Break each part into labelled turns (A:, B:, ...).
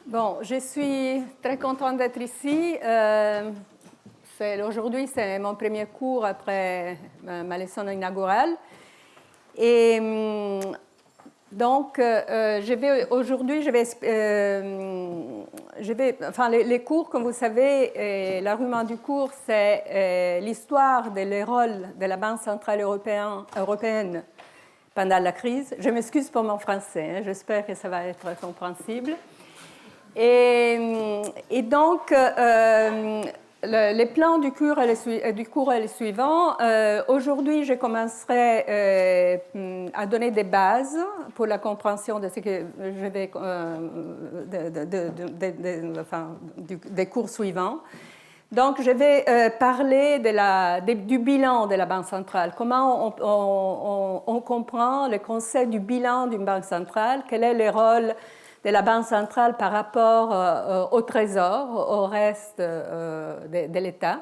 A: Bon, je suis très contente d'être ici. Aujourd'hui, c'est mon premier cours après ma leçon inaugurale. Et donc, aujourd'hui, les cours, comme vous savez, l'argument du cours, c'est l'histoire des rôles de la Banque centrale européenne pendant la crise. Je m'excuse pour mon français, hein, j'espère que ça va être compréhensible. Et donc, les plans du cours est le suivant. Aujourd'hui, je commencerai à donner des bases pour la compréhension de ce que je vais des cours suivants. Donc, je vais parler du bilan de la Banque centrale. Comment on comprend le concept du bilan d'une banque centrale? Quel est le rôle de la Banque centrale par rapport au Trésor, au reste de l'État?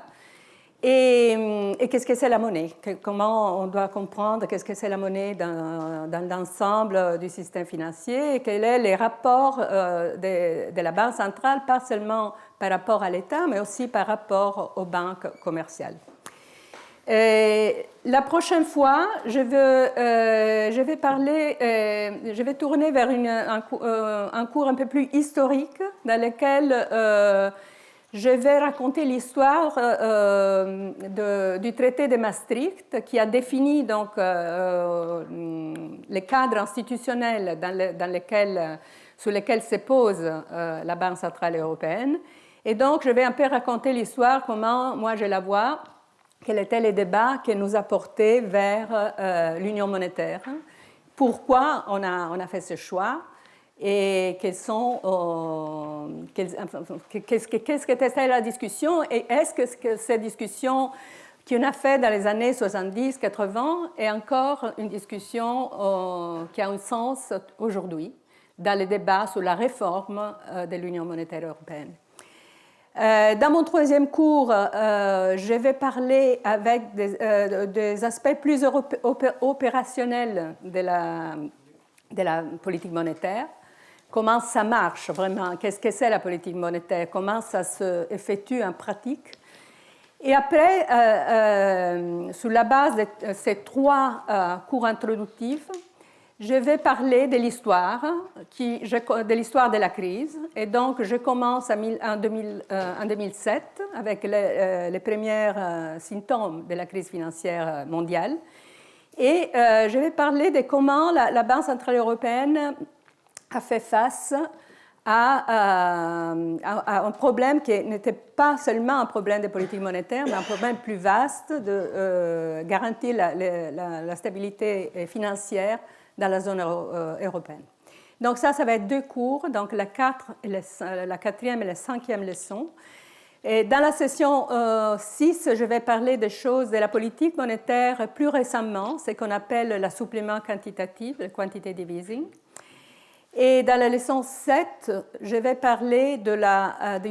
A: Et qu'est-ce que c'est la monnaie? Comment on doit comprendre qu'est-ce que c'est la monnaie dans l'ensemble du système financier? Et quels sont les rapports de la Banque centrale, pas seulement par rapport à l'État, mais aussi par rapport aux banques commerciales. La prochaine fois, je vais tourner vers un cours un peu plus historique dans lequel je vais raconter l'histoire du traité de Maastricht qui a défini donc, les cadres institutionnels sur lesquels se pose la Banque centrale européenne. Et donc, je vais un peu raconter l'histoire, comment moi je la vois, quels étaient les débats qui nous a portés vers l'union monétaire, pourquoi on a fait ce choix et qu'est-ce qu'était la discussion et est-ce que cette discussion qu'on a faite dans les années 70-80 est encore une discussion qui a un sens aujourd'hui dans les débats sur la réforme de l'union monétaire européenne. Dans mon troisième cours, je vais parler avec des aspects plus opérationnels de la politique monétaire. Comment ça marche vraiment? Qu'est-ce que c'est la politique monétaire? Comment ça s'effectue en pratique? Et après, sur la base de ces trois cours introductifs, je vais parler de l'histoire de la crise. Et donc, je commence en 2007 avec les premiers symptômes de la crise financière mondiale. Et je vais parler de comment la Banque centrale européenne a fait face à un problème qui n'était pas seulement un problème de politique monétaire, mais un problème plus vaste de garantir la stabilité financière dans la zone européenne. Donc ça va être deux cours, donc la quatrième et la cinquième leçon. Et dans la session 6, je vais parler des choses de la politique monétaire plus récemment, ce qu'on appelle l'assouplissement quantitatif, le quantitative easing. Et dans la leçon 7, je vais parler du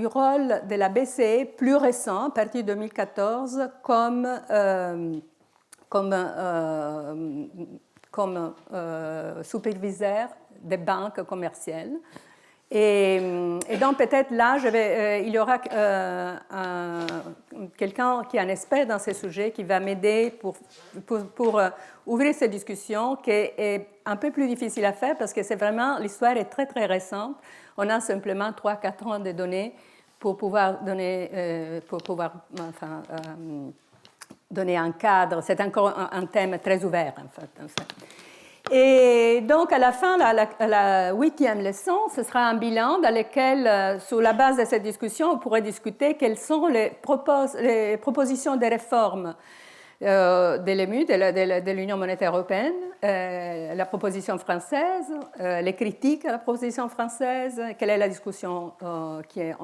A: rôle de la BCE plus récent, à partir de 2014, comme superviseur des banques commerciales. Et donc peut-être là, il y aura quelqu'un qui est un expert dans ces sujets qui va m'aider pour ouvrir cette discussion qui est un peu plus difficile à faire parce que c'est vraiment, l'histoire est très très récente. On a simplement 3-4 ans de données pour pouvoir donner un cadre. C'est encore un thème très ouvert en fait. Et donc, à la fin, la 8e leçon, ce sera un bilan dans lequel, sur la base de cette discussion, on pourrait discuter quelles sont les propositions de réforme de l'EMU, de l'Union monétaire européenne, la proposition française, les critiques à la proposition française, quelle est la discussion qui est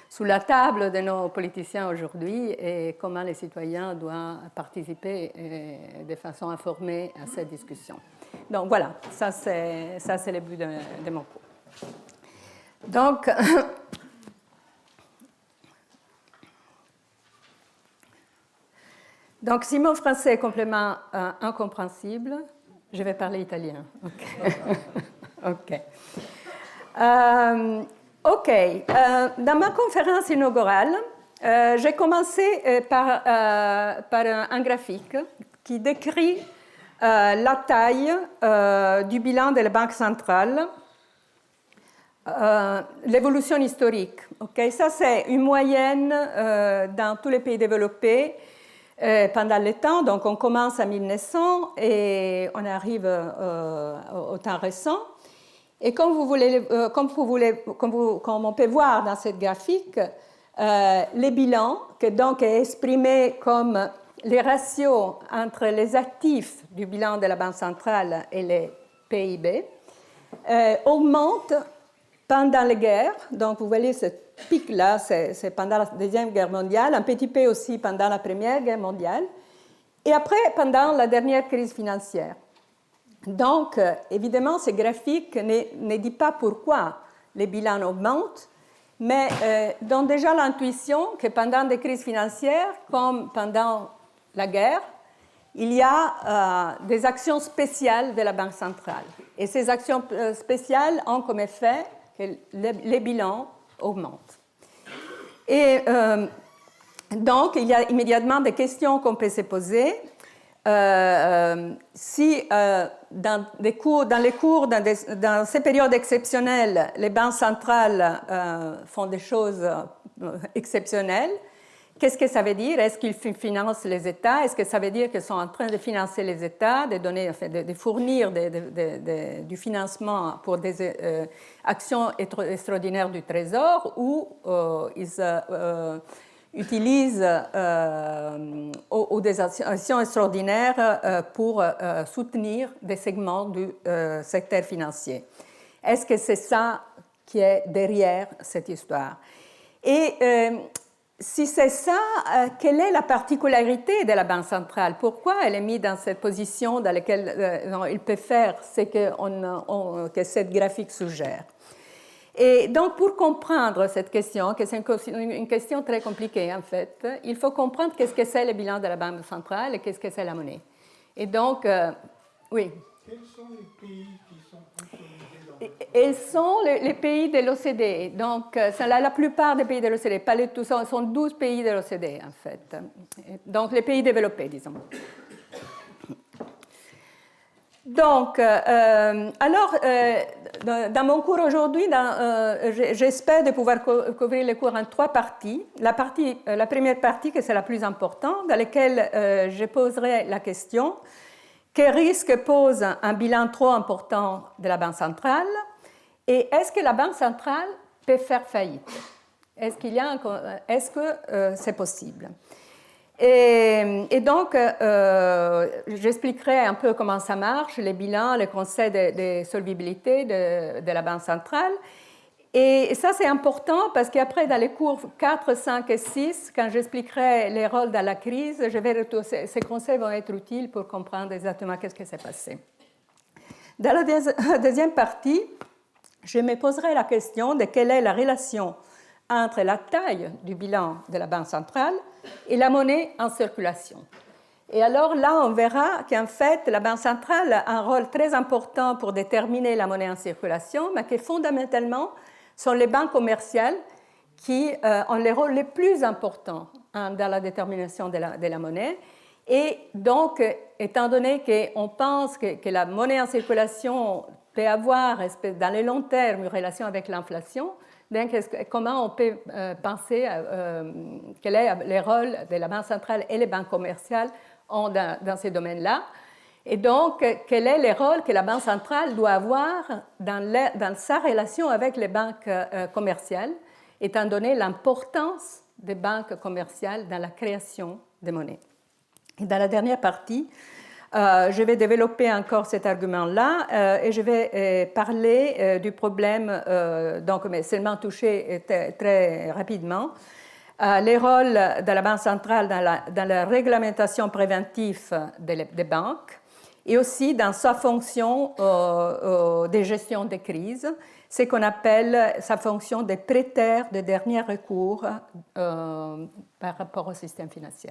A: sous la table de nos politiciens aujourd'hui et comment les citoyens doivent participer de façon informée à cette discussion. Donc voilà, ça c'est le but de mon cours. Donc si mon français est complètement incompréhensible, je vais parler italien. Okay. OK. Dans ma conférence inaugurale, j'ai commencé par un graphique qui décrit la taille du bilan de la Banque centrale, l'évolution historique. Okay? Ça, c'est une moyenne dans tous les pays développés pendant le temps. Donc, on commence à 1900 et on arrive au temps récent. Et comme on peut voir dans cette graphique, les bilans, qui donc est exprimé comme les ratios entre les actifs du bilan de la Banque centrale et les PIB, augmentent pendant les guerres. Donc, vous voyez ce pic-là, c'est pendant la Deuxième Guerre mondiale, un petit peu aussi pendant la Première Guerre mondiale, et après, pendant la dernière crise financière. Donc, évidemment, ce graphique ne dit pas pourquoi les bilans augmentent, mais donne déjà l'intuition que pendant des crises financières, comme pendant la guerre, il y a des actions spéciales de la Banque centrale. Et ces actions spéciales ont comme effet que les bilans augmentent. Et donc, il y a immédiatement des questions qu'on peut se poser. Si dans ces périodes exceptionnelles, les banques centrales font des choses exceptionnelles, qu'est-ce que ça veut dire? Est-ce qu'ils financent les États? Est-ce que ça veut dire qu'ils sont en train de financer les États, de fournir du financement pour des actions extraordinaires du Trésor, ou ils utilisent ou des actions extraordinaires pour soutenir des segments du secteur financier? Est-ce que c'est ça qui est derrière cette histoire? Et si c'est ça, quelle est la particularité de la Banque centrale? Pourquoi elle est mise dans cette position dans laquelle il peut faire ce que cette graphique suggère? Et donc, pour comprendre cette question, que c'est une question très compliquée en fait, il faut comprendre qu'est-ce que c'est le bilan de la Banque centrale et qu'est-ce que c'est la monnaie. Et donc, oui.
B: Quels sont les pays qui sont consolidés dans
A: Ils sont les pays de l'OCDE. Donc, la plupart des pays de l'OCDE, pas les tous, sont 12 pays de l'OCDE en fait. Donc, les pays développés, disons. Donc, dans mon cours aujourd'hui, j'espère de pouvoir couvrir les cours en 3 parties. La première partie, que c'est la plus importante, dans laquelle je poserai la question: quel risque pose un bilan trop important de la Banque centrale? Et est-ce que la Banque centrale peut faire faillite? Est-ce que c'est possible? Et donc, j'expliquerai un peu comment ça marche, les bilans, les conseils de solvabilité de la Banque centrale. Et ça, c'est important parce qu'après, dans les cours 4, 5 et 6, quand j'expliquerai les rôles dans la crise, ces conseils vont être utiles pour comprendre exactement ce qui s'est passé. Dans la deuxième partie, je me poserai la question de quelle est la relation entre la taille du bilan de la Banque centrale et la monnaie en circulation. Et alors là, on verra qu'en fait, la Banque centrale a un rôle très important pour déterminer la monnaie en circulation, mais que fondamentalement, sont les banques commerciales qui ont les rôles les plus importants dans la détermination de la monnaie. Et donc, étant donné qu'on pense que la monnaie en circulation peut avoir, dans le long terme, une relation avec l'inflation, donc, comment on peut penser quel est le rôle de la Banque centrale et les banques commerciales ont dans ces domaines-là? Et donc, quel est le rôle que la Banque centrale doit avoir dans sa relation avec les banques commerciales, étant donné l'importance des banques commerciales dans la création des monnaies? Et dans la dernière partie, je vais développer encore cet argument-là et je vais parler du problème, mais seulement toucher très rapidement, les rôles de la Banque centrale dans la réglementation préventive des banques et aussi dans sa fonction de gestion des crises, ce qu'on appelle sa fonction de prêteur de dernier recours par rapport au système financier.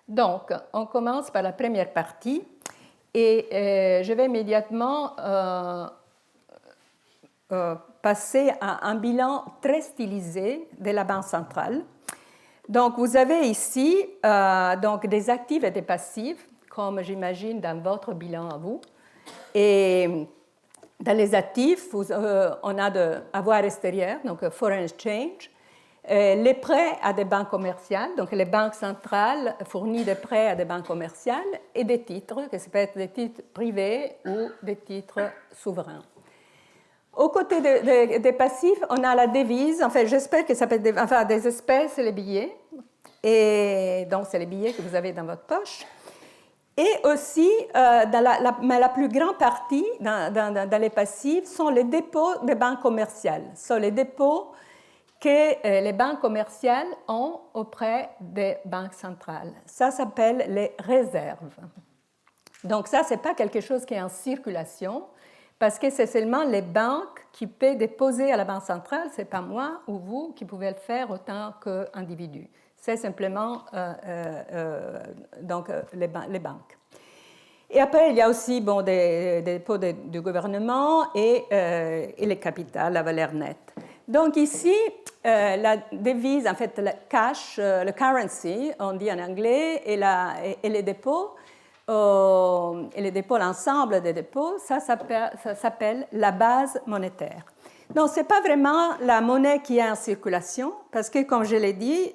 A: Donc, on commence par la première partie. et je vais immédiatement passer à un bilan très stylisé de la Banque centrale. Donc, vous avez ici donc des actifs et des passifs, comme j'imagine dans votre bilan à vous. Et dans les actifs, on a de avoirs extérieurs, donc foreign exchange, les prêts à des banques commerciales, donc les banques centrales fournissent des prêts à des banques commerciales, et des titres, que ça peut être des titres privés ou des titres souverains. Aux côtés des passifs, on a la devise, enfin j'espère que ça peut être des espèces et les billets, et donc c'est les billets que vous avez dans votre poche. Et aussi, mais la plus grande partie dans les passifs sont les dépôts des banques commerciales, sont les dépôts que les banques commerciales ont auprès des banques centrales. Ça s'appelle les réserves. Donc ça, ce n'est pas quelque chose qui est en circulation, parce que c'est seulement les banques qui peuvent déposer à la Banque centrale, ce n'est pas moi ou vous qui pouvez le faire autant qu'individu. C'est simplement les banques. Et après, il y a aussi des dépôts du gouvernement et les capitales, la valeur nette. Donc ici, la devise, en fait, le cash, le currency, on dit en anglais, et les dépôts, l'ensemble des dépôts, ça s'appelle la base monétaire. Donc, ce n'est pas vraiment la monnaie qui est en circulation, parce que, comme je l'ai dit,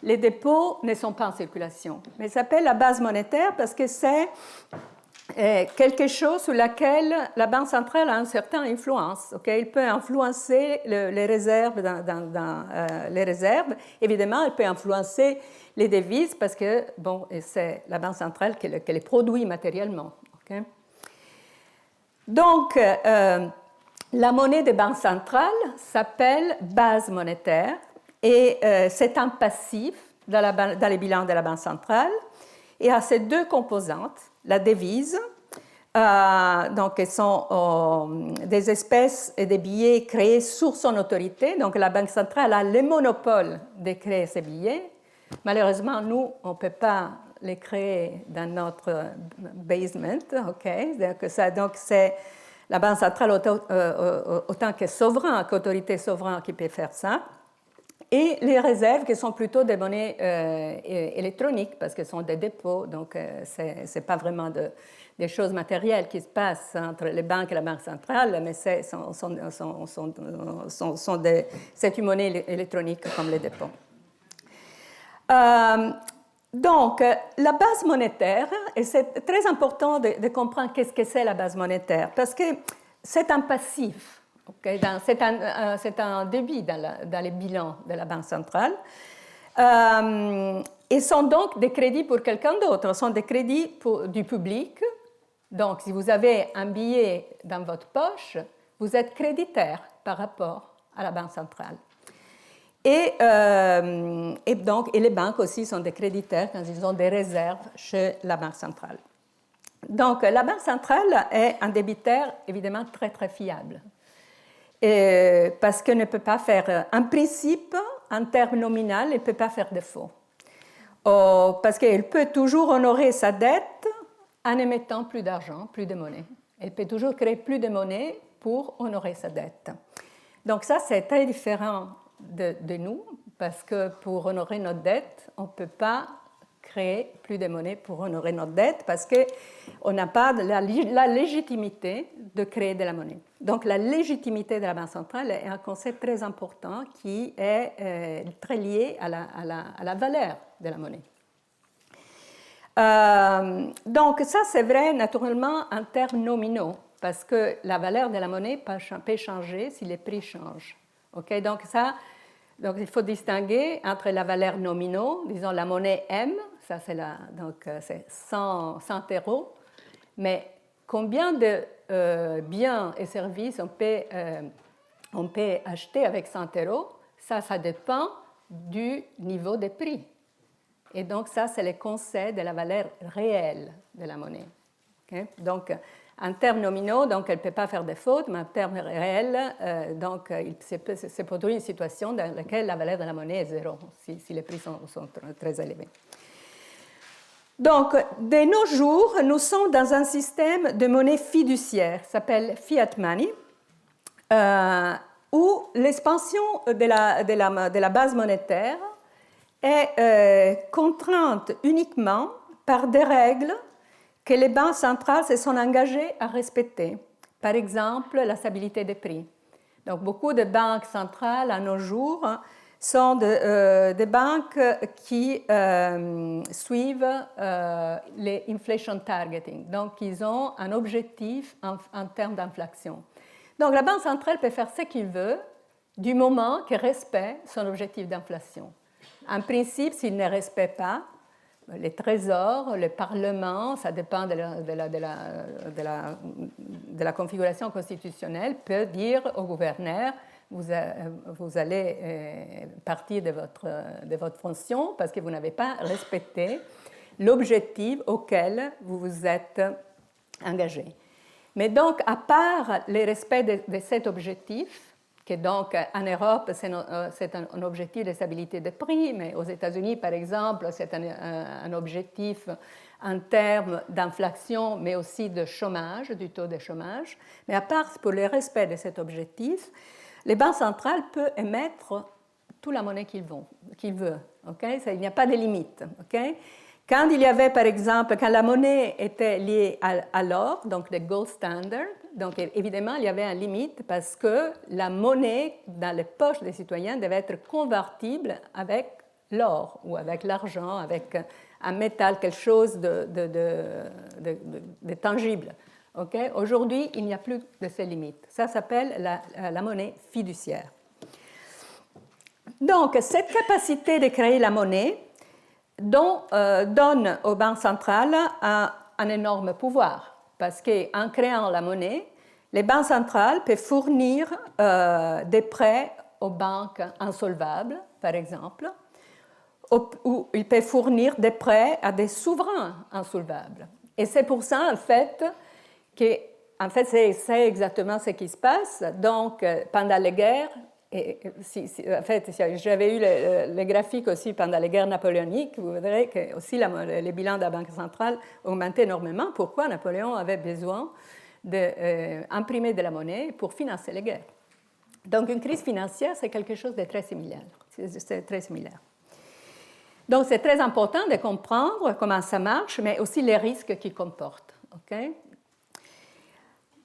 A: les dépôts ne sont pas en circulation. Mais ça s'appelle la base monétaire parce que c'est quelque chose sur laquelle la Banque centrale a une certaine influence. Okay? Il peut influencer les réserves les réserves. Évidemment, il peut influencer les devises parce que c'est la Banque centrale qui les produit matériellement. Okay? Donc, la monnaie des banques centrales s'appelle base monétaire et c'est un passif dans les bilans de la Banque centrale et a ces deux composantes, la devise, donc elles sont des espèces et des billets créés sur son autorité, donc la Banque centrale a le monopole de créer ces billets. Malheureusement, nous, on ne peut pas les créer dans notre basement, okay? Donc c'est la Banque centrale autant que souverain, qu'autorité souveraine qui peut faire ça. Et les réserves qui sont plutôt des monnaies électroniques parce qu'elles sont des dépôts, donc ce n'est pas vraiment des choses matérielles qui se passent entre les banques et la Banque centrale, mais c'est une monnaie électronique comme les dépôts. Donc, la base monétaire, et c'est très important de comprendre qu'est-ce que c'est la base monétaire, parce que c'est un passif. Okay, c'est un débit dans les bilans de la Banque centrale. Ils sont donc des crédits pour quelqu'un d'autre, ce sont des crédits du public. Donc, si vous avez un billet dans votre poche, vous êtes créditaire par rapport à la Banque centrale. Et les banques aussi sont des créditaires quand ils ont des réserves chez la Banque centrale. Donc, la Banque centrale est un débitaire évidemment très, très fiable. Parce qu'elle ne peut pas faire, en principe, en termes nominaux, elle ne peut pas faire défaut. Parce qu'elle peut toujours honorer sa dette en émettant plus d'argent, plus de monnaie. Elle peut toujours créer plus de monnaie pour honorer sa dette. Donc ça, c'est très différent de nous, parce que pour honorer notre dette, on ne peut pas créer plus de monnaie pour honorer notre dette, parce qu'on n'a pas la légitimité de créer de la monnaie. Donc la légitimité de la Banque centrale est un concept très important qui est très lié à la valeur de la monnaie. Donc ça, c'est vrai naturellement en termes nominaux, parce que la valeur de la monnaie peut changer si les prix changent. Okay? Donc il faut distinguer entre la valeur nominaux, disons la monnaie M, ça c'est 100 euros, mais combien de biens et services on peut acheter avec 100 euros, ça dépend du niveau des prix. Et donc ça, c'est le concept de la valeur réelle de la monnaie. Okay? Donc, en termes nominaux, donc, elle ne peut pas faire de faute, mais en termes réels, il se produit une situation dans laquelle la valeur de la monnaie est zéro, si les prix sont très élevés. Donc, de nos jours, nous sommes dans un système de monnaie fiduciaire, qui s'appelle fiat money, où l'expansion de la base monétaire est contrainte uniquement par des règles que les banques centrales se sont engagées à respecter. Par exemple, la stabilité des prix. Donc, beaucoup de banques centrales à nos jours sont des banques qui suivent les inflation targeting. Donc, ils ont un objectif en termes d'inflation. Donc, la Banque centrale peut faire ce qu'il veut du moment qu'elle respecte son objectif d'inflation. En principe, s'il ne respecte pas, les trésors, le Parlement, ça dépend de la configuration constitutionnelle, peut dire au gouverneur vous allez partir de votre fonction parce que vous n'avez pas respecté l'objectif auquel vous vous êtes engagé. Mais donc, à part le respect de cet objectif, qui donc en Europe, c'est un objectif de stabilité des prix, mais aux États-Unis, par exemple, c'est un objectif en termes d'inflation, mais aussi de chômage, du taux de chômage. Mais à part pour le respect de cet objectif, les banques centrales peuvent émettre toute la monnaie qu'ils veulent. Okay? Il n'y a pas de limite. Okay? Quand il y avait, par exemple, quand la monnaie était liée à l'or, donc le gold standard, donc évidemment, il y avait une limite parce que la monnaie dans les poches des citoyens devait être convertible avec l'or ou avec l'argent, avec un métal, quelque chose de tangible. Okay? Aujourd'hui, il n'y a plus de ces limites. Ça s'appelle la monnaie fiduciaire. Donc, cette capacité de créer la monnaie donne aux banques centrales un énorme pouvoir, parce qu'en créant la monnaie, les banques centrales peuvent fournir des prêts aux banques insolvables, par exemple, ou ils peuvent fournir des prêts à des souverains insolvables. Et c'est pour ça, en fait, c'est exactement ce qui se passe. Donc, pendant les guerres, en fait, j'avais eu les graphiques aussi pendant les guerres napoléoniques, vous verrez que aussi les bilans de la Banque centrale augmentaient énormément. Pourquoi Napoléon avait besoin d'imprimer de la monnaie pour financer les guerres. Donc, une crise financière, c'est quelque chose de très similaire. C'est très similaire. Donc, c'est très important de comprendre comment ça marche, mais aussi les risques qu'il comporte. Okay?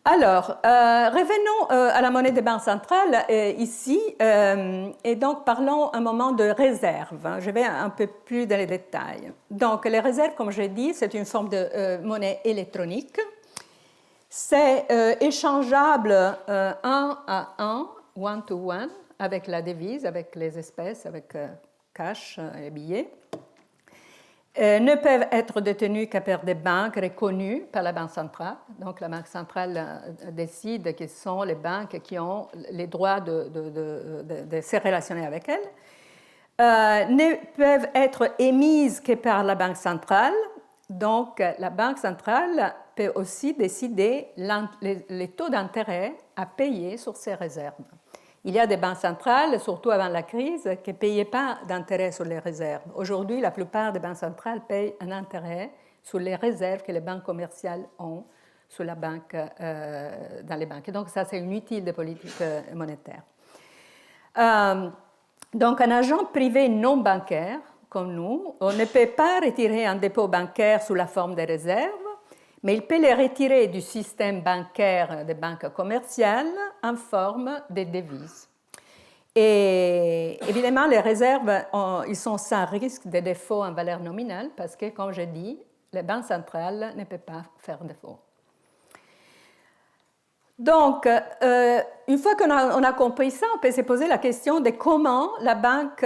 A: Alors, revenons à la monnaie des banques centrales ici, et donc parlons un moment de réserve. Je vais un peu plus dans les détails. Donc, les réserves, comme j'ai dit, c'est une forme de monnaie électronique. C'est échangeable un à un, one to one, avec la devise, avec les espèces, avec cash et billets. Ne peuvent être détenus que par des banques reconnues par la Banque centrale. Donc, la Banque centrale décide quelles sont les banques qui ont les droits de se relationner avec elles. Ne peuvent être émises que par la Banque centrale. Donc, la Banque centrale peut aussi décider les taux d'intérêt à payer sur ces réserves. Il y a des banques centrales, surtout avant la crise, qui ne payaient pas d'intérêt sur les réserves. Aujourd'hui, la plupart des banques centrales payent un intérêt sur les réserves que les banques commerciales ont sur la banque, dans les banques. Et donc, ça, c'est inutile de politique monétaire. Donc, un agent privé non bancaire, comme nous, on ne peut pas retirer un dépôt bancaire sous la forme de réserves, mais il peut les retirer du système bancaire des banques commerciales en forme de devises. Et évidemment, les réserves, ils sont sans risque de défaut en valeur nominale parce que, comme je dis, les banques centrales ne peuvent pas faire défaut. Donc, une fois qu'on a compris ça, on peut se poser la question de comment la banque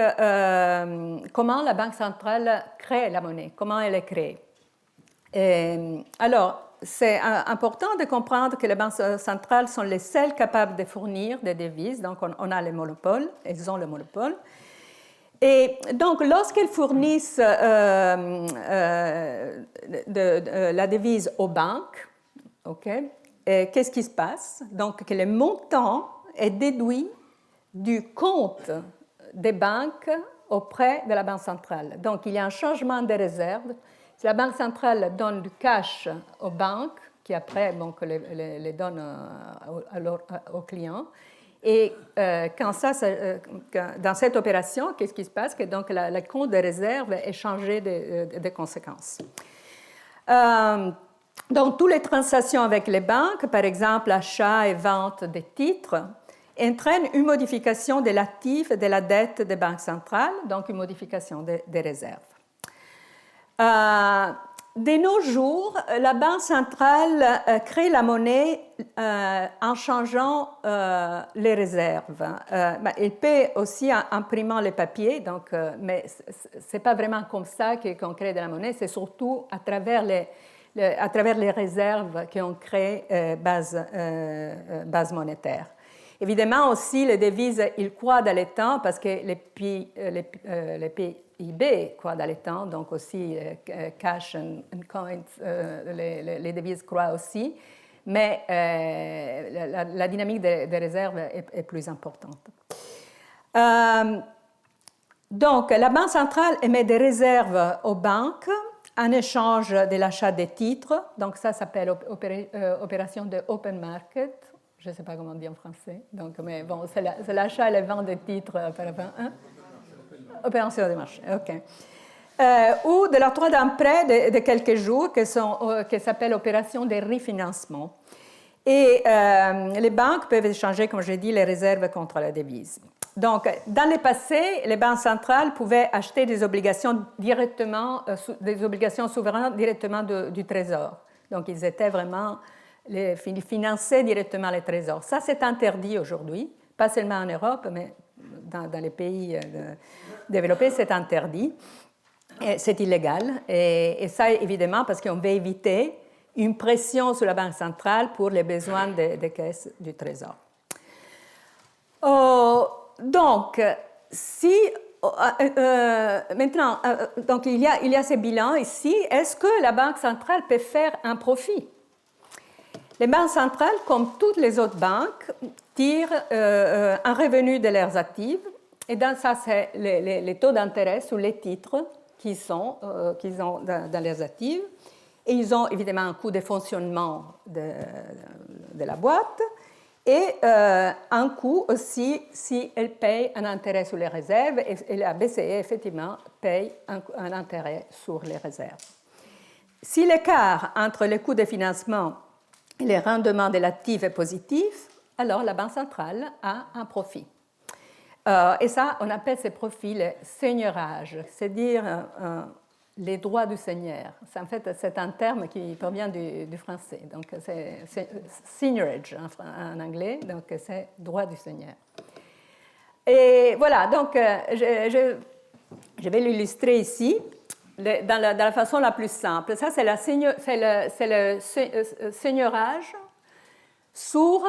A: centrale crée la monnaie, comment elle est créée. Alors, c'est important de comprendre que les banques centrales sont les seules capables de fournir des devises. Donc, on a le monopole, elles ont le monopole. Et donc, lorsqu'elles fournissent la devise aux banques, okay, qu'est-ce qui se passe? Donc, que le montant est déduit du compte des banques auprès de la Banque centrale. Donc, il y a un changement des réserves Si la Banque centrale donne du cash aux banques, qui après les donnent aux clients, et dans cette opération, qu'est-ce qui se passe? Que donc le compte de réserve est changé de conséquences. Donc, toutes les transactions avec les banques, par exemple achat et vente des titres, entraînent une modification de l'actif et de la dette des banques centrales, donc une modification des réserves. De nos jours, la Banque centrale crée la monnaie en changeant les réserves. Elle paie aussi en imprimant les papiers, donc, mais ce n'est pas vraiment comme ça qu'on crée de la monnaie, c'est surtout à travers les réserves qu'on crée base monétaire. Évidemment aussi, les devises, ils croient dans le temps parce que les PIB croient dans le temps, donc aussi cash and coins, les devises croient aussi, mais la dynamique des réserves est plus importante. Donc, la Banque centrale émet des réserves aux banques en échange de l'achat des titres, donc ça s'appelle opération de open market. Je ne sais pas comment on dit en français, donc, mais bon, c'est l'achat et la vente des titres par rapport à opération de marché, OK. Ou de l'octroi d'un prêt de quelques jours qui s'appelle opération de refinancement. Et les banques peuvent échanger, comme j'ai dit, les réserves contre la devise. Donc, dans le passé, les banques centrales pouvaient acheter des obligations souveraines directement du Trésor. Donc, ils étaient vraiment finançaient directement les trésors. Ça, c'est interdit aujourd'hui, pas seulement en Europe, mais dans les pays développés, c'est interdit. C'est illégal. Et ça, évidemment, parce qu'on veut éviter une pression sur la Banque centrale pour les besoins des caisses du Trésor. Donc, maintenant, donc il y a ces bilans ici. Est-ce que la Banque centrale peut faire un profit? Les banques centrales, comme toutes les autres banques, tirent un revenu de leurs actifs. Et dans ça, c'est les taux d'intérêt sur les titres qu'ils ont dans leurs actifs. Et ils ont évidemment un coût de fonctionnement de la boîte et un coût aussi si elle paye un intérêt sur les réserves. Et la BCE, effectivement, paye un intérêt sur les réserves. Si l'écart entre le coût de financement et le rendement de l'actif est positif, alors la Banque centrale a un profit. Et ça, on appelle ces profits le seigneurage, c'est-à-dire les droits du seigneur. En fait, c'est un terme qui provient du français. Donc, c'est seigneurage en anglais, donc c'est droit du seigneur. Et voilà, donc je vais l'illustrer ici dans la façon la plus simple. Ça, c'est le seigneurage sur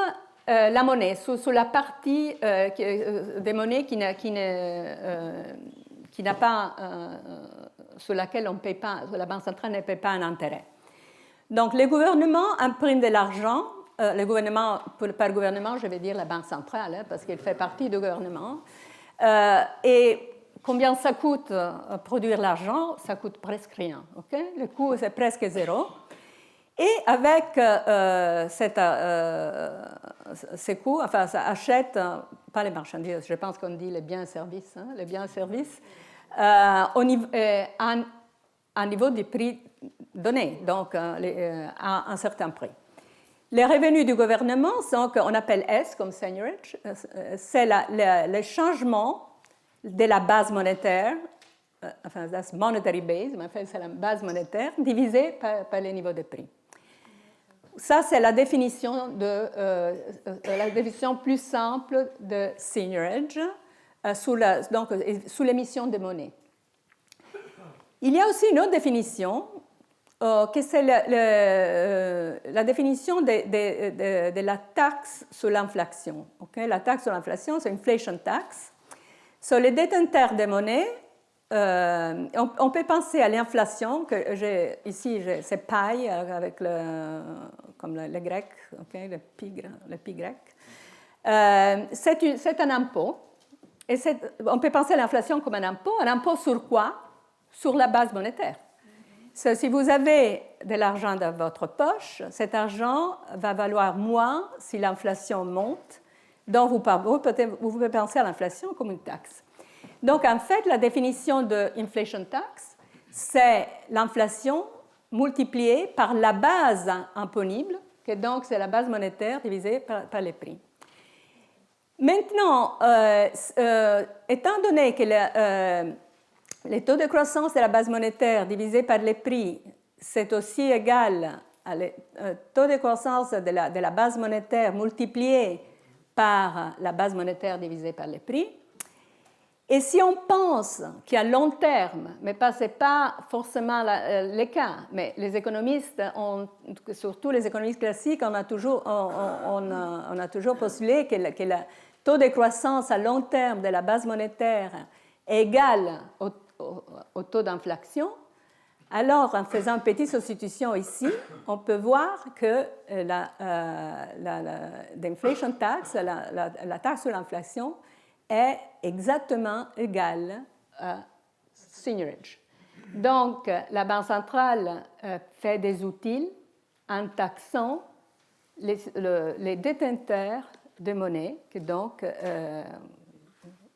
A: la monnaie, sur la partie des monnaies sur laquelle on paye pas, la Banque centrale ne paye pas un intérêt. Donc, le gouvernement imprime de l'argent. Le gouvernement, par gouvernement, je vais dire la Banque centrale, parce qu'elle fait partie du gouvernement. Et combien ça coûte produire l'argent? Ça coûte presque rien. Okay? Le coût, c'est presque zéro. Et avec ces coûts, enfin, ça achète, pas les marchandises, je pense qu'on dit les biens et services, les biens et services, à un niveau de prix donné, donc à un certain prix. Les revenus du gouvernement sont qu'on appelle S comme seigneurage, c'est le changement de la base monétaire, enfin, that's monetary base, mais en fait, c'est la base monétaire divisée par les niveaux de prix. Ça, c'est la définition plus simple de seigneurage sous l'émission de monnaie. Il y a aussi une autre définition, que c'est la définition de la taxe sur l'inflation. Okay? La taxe sur l'inflation, c'est inflation tax. Sur les détenteurs de monnaie, on peut penser à l'inflation, que ici c'est paille avec comme le grec, okay, le pi grec. C'est un impôt. Et on peut penser à l'inflation comme un impôt sur quoi? Sur la base monétaire. Si vous avez de l'argent dans votre poche, cet argent va valoir moins si l'inflation monte. Donc, vous pouvez penser à l'inflation comme une taxe. Donc, en fait, la définition de inflation tax, c'est l'inflation multipliée par la base imponible, que donc c'est la base monétaire divisée par les prix. Maintenant, étant donné que les taux de croissance de la base monétaire divisé par les prix, c'est aussi égal à taux de croissance de la base monétaire multiplié par la base monétaire divisée par les prix. Et si on pense qu'à long terme, mais ce n'est pas forcément le cas, mais les économistes, surtout les économistes classiques, on a toujours postulé que le taux de croissance à long terme de la base monétaire est égal au taux d'inflation. Alors, en faisant une petite substitution ici, on peut voir que l'inflation tax, la taxe sur l'inflation, est exactement égale à seigniorage. Donc, la Banque centrale fait des outils en taxant les détenteurs de monnaie, que donc,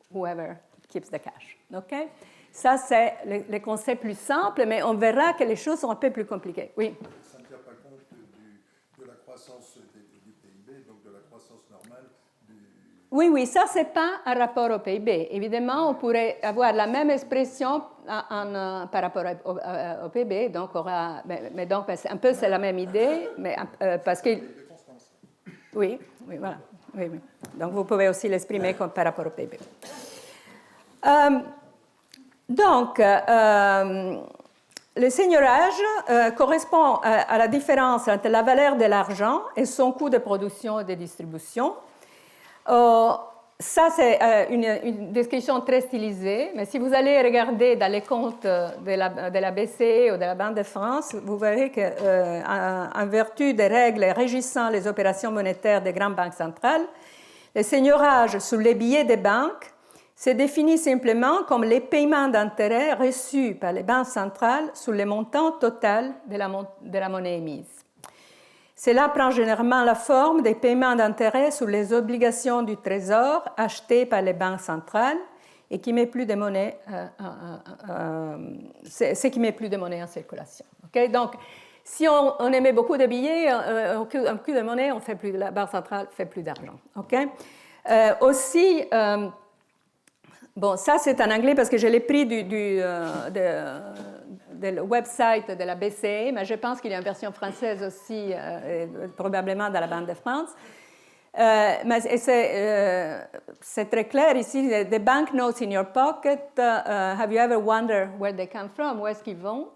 A: whoever keeps the cash. Okay? Ça, c'est le concept plus simple, mais on verra que les choses sont un peu plus compliquées. Oui.
C: Ça ne tient pas compte de la croissance du PIB, donc de la croissance normale du...
A: Oui, ça, ce n'est pas un rapport au PIB. Évidemment, on pourrait avoir la même expression par rapport au PIB, donc mais donc un peu c'est la même idée, mais parce que... Oui, voilà. Oui. Donc, vous pouvez aussi l'exprimer par rapport au PIB. Donc, le seigniorage correspond à la différence entre la valeur de l'argent et son coût de production et de distribution. Ça, c'est une description très stylisée, mais si vous allez regarder dans les comptes de la BCE ou de la Banque de France, vous verrez qu'en vertu des règles régissant les opérations monétaires des grandes banques centrales, le seigniorage sur les billets des banques se définit simplement comme les paiements d'intérêt reçus par les banques centrales sur le montant total de la monnaie émise. Cela prend généralement la forme des paiements d'intérêt sur les obligations du Trésor achetées par les banques centrales et qui met plus de monnaie, ce qui met plus de monnaie en circulation. Okay? Donc, si on émet beaucoup de billets, un coup de monnaie, la banque centrale ne fait plus d'argent. Okay? Aussi, bon, ça c'est en anglais parce que je l'ai pris du website de la BCE, mais je pense qu'il y a une version française aussi, probablement dans la Banque de France. Mais c'est très clair ici, the banknotes in your pocket, have you ever wondered where they come from? Où est-ce qu'ils vont?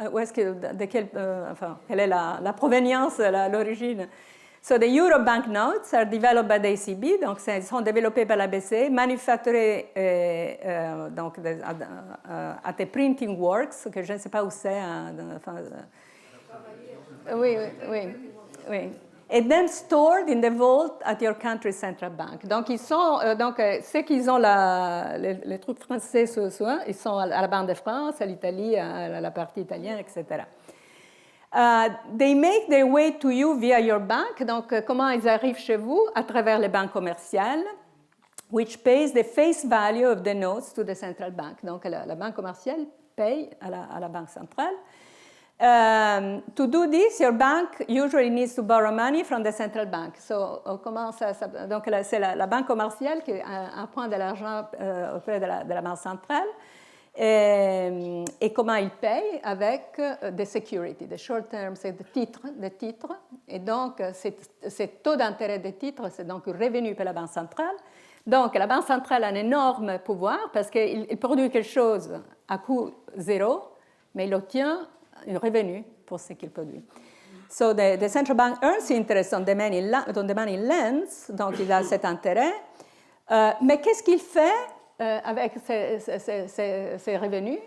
A: Quelle est la provenance, l'origine? So the euro banknotes are developed by the ECB, donc ils sont développés par la BCE, manufacturés at the printing works, que je ne sais pas où c'est. Oui. And then stored in the vault at your country's central bank. Donc ils sont, ceux qui ont les trucs français souvent, ils sont à la Banque de France, à l'Italie, à la partie italienne, etc. They make their way to you via your bank. Donc, comment ils arrivent chez vous? À travers les banques commerciales, which pays the face value of the notes to the central bank. Donc, la banque commerciale paye à la banque centrale. To do this, your bank usually needs to borrow money from the central bank. So, donc, c'est la banque commerciale qui emprunte de l'argent auprès de la banque centrale. Et comment ils payent? Avec des securities, des short term, c'est des titres. Et donc, ces taux d'intérêt des titres, c'est donc un revenu pour la Banque centrale. Donc, la Banque centrale a un énorme pouvoir parce qu'il produit quelque chose à coût zéro, mais il obtient un revenu pour ce qu'il produit. So, the central bank earns interest on the money lends, donc il a cet intérêt. Mais qu'est-ce qu'il fait avec ces revenus?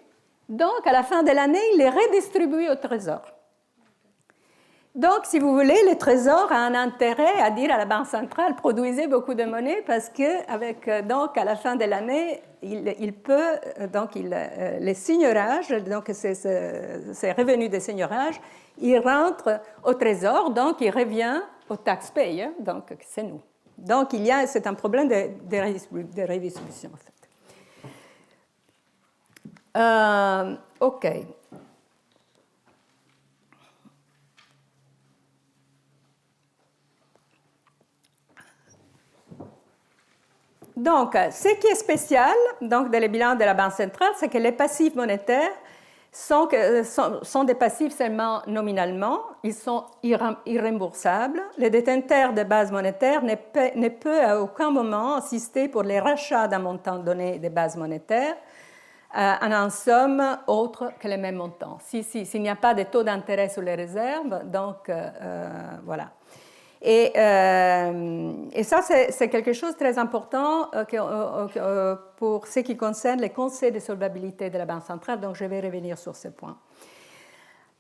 A: Donc, à la fin de l'année, il les redistribue au Trésor. Donc, si vous voulez, le Trésor a un intérêt à dire à la Banque centrale, produisez beaucoup de monnaie parce que, donc, à la fin de l'année, il peut, les seigneurages, donc ces revenus des seigneurages, ils rentrent au Trésor, donc il revient aux taxpayers, donc c'est nous. Donc, c'est un problème de redistribution, en fait. OK. Donc, ce qui est spécial donc, dans les bilans de la Banque centrale, c'est que les passifs monétaires sont des passifs seulement nominalement, ils sont irremboursables. Le détenteur de base monétaire ne peut à aucun moment assister pour les rachats d'un montant donné de base monétaire en un somme autre que le même montant. S'il n'y a pas de taux d'intérêt sur les réserves, donc voilà. Et ça, c'est quelque chose de très important pour ce qui concerne les conseils de solvabilité de la Banque centrale, donc je vais revenir sur ce point.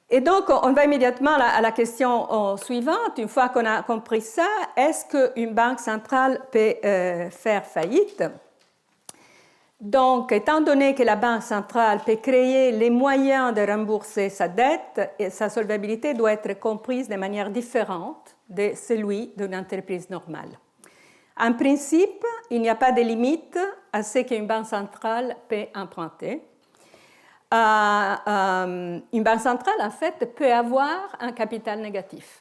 A: Et donc, on va immédiatement à la question suivante. Une fois qu'on a compris ça, est-ce qu'une banque centrale peut faire faillite? Donc, étant donné que la Banque centrale peut créer les moyens de rembourser sa dette, sa solvabilité doit être comprise de manière différente de celui d'une entreprise normale. En principe, il n'y a pas de limite à ce qu'une banque centrale peut emprunter. Une banque centrale, en fait, peut avoir un capital négatif.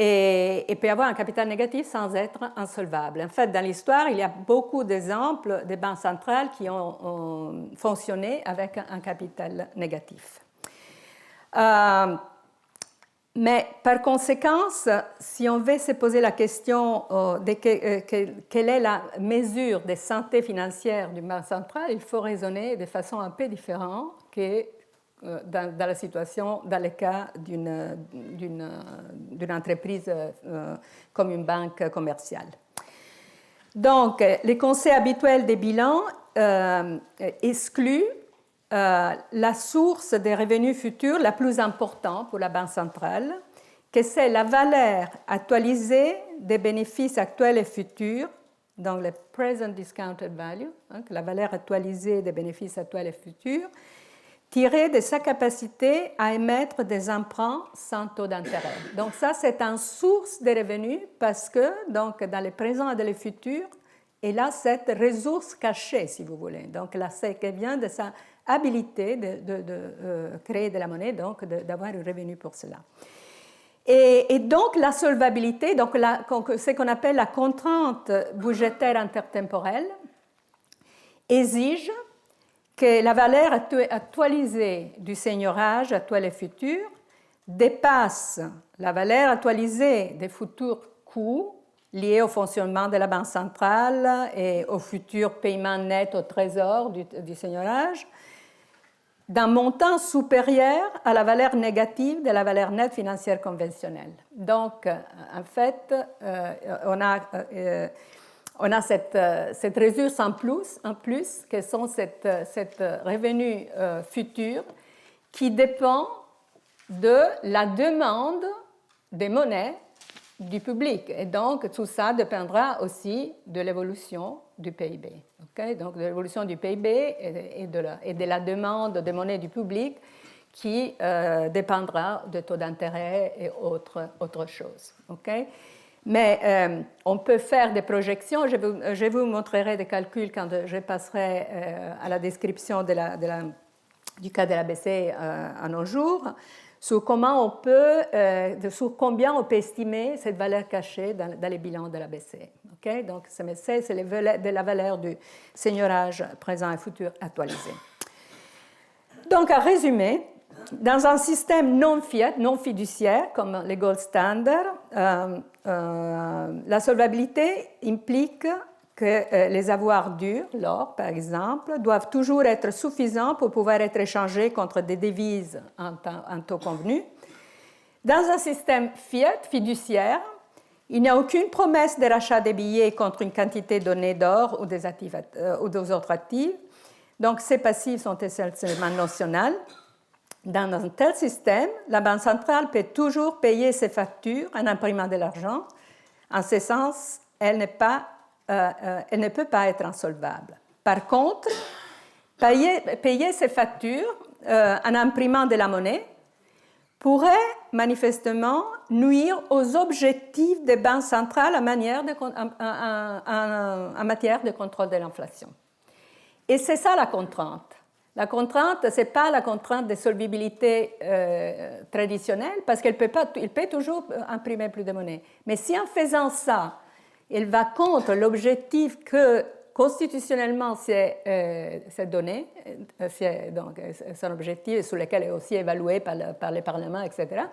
A: Et peut avoir un capital négatif sans être insolvable. En fait, dans l'histoire, il y a beaucoup d'exemples de banques centrales qui ont fonctionné avec un capital négatif. Mais par conséquent, si on veut se poser la question de quelle est la mesure de santé financière d'une banque centrale, il faut raisonner de façon un peu différente que dans la situation, dans le cas d'une entreprise comme une banque commerciale. Donc, les conseils habituels des bilans excluent la source des revenus futurs la plus importante pour la Banque centrale, que c'est la valeur actualisée des bénéfices actuels et futurs, donc le present discounted value, la valeur actualisée des bénéfices actuels et futurs, tirée de sa capacité à émettre des emprunts sans taux d'intérêt. Donc ça, c'est une source de revenus parce que donc, dans le présent et dans le futur, il a cette ressource cachée, si vous voulez. Donc là, c'est qui vient de sa habilité de créer de la monnaie, donc d'avoir un revenu pour cela. Et donc la solvabilité, donc ce qu'on appelle la contrainte budgétaire intertemporelle, exige que la valeur actualisée du seigneurage actuel et futur dépasse la valeur actualisée des futurs coûts liés au fonctionnement de la Banque centrale et au futur paiement net au trésor du seigneurage, d'un montant supérieur à la valeur négative de la valeur nette financière conventionnelle. Donc, en fait, on a cette ressource en plus que sont cette revenu futur qui dépend de la demande des monnaies du public. Et donc, tout ça dépendra aussi de l'évolution du PIB. Okay? Donc, de l'évolution du PIB et de la demande de monnaie du public qui dépendra de taux d'intérêt et autre chose. Okay? Mais on peut faire des projections. Je vous montrerai des calculs quand je passerai à la description du cas de la BCE en nos jours, sur comment on peut, sur combien on peut estimer cette valeur cachée dans les bilans de la BCE. Okay? Donc, c'est de la valeur du seigneurage présent et futur actualisé. Donc, à résumer, dans un système non fiat, non fiduciaire, comme les gold standards, la solvabilité implique que les avoirs durs, l'or par exemple, doivent toujours être suffisants pour pouvoir être échangés contre des devises en taux convenu. Dans un système fiat, fiduciaire, il n'y a aucune promesse de rachat des billets contre une quantité donnée d'or ou des autres actifs. Donc, ces passifs sont essentiellement notionnels. Dans un tel système, la Banque centrale peut toujours payer ses factures en imprimant de l'argent. En ce sens, elle ne peut pas être insolvable. Par contre, payer ses factures en imprimant de la monnaie pourrait manifestement nuire aux objectifs des banques centrales en matière de contrôle de l'inflation. Et c'est ça la contrainte. La contrainte, ce n'est pas la contrainte de solvabilité traditionnelle, parce qu'il peut toujours imprimer plus de monnaie. Mais si en faisant ça, il va contre l'objectif que constitutionnellement c'est donné, donc son objectif sur lequel est aussi évalué par les parlements, etc.,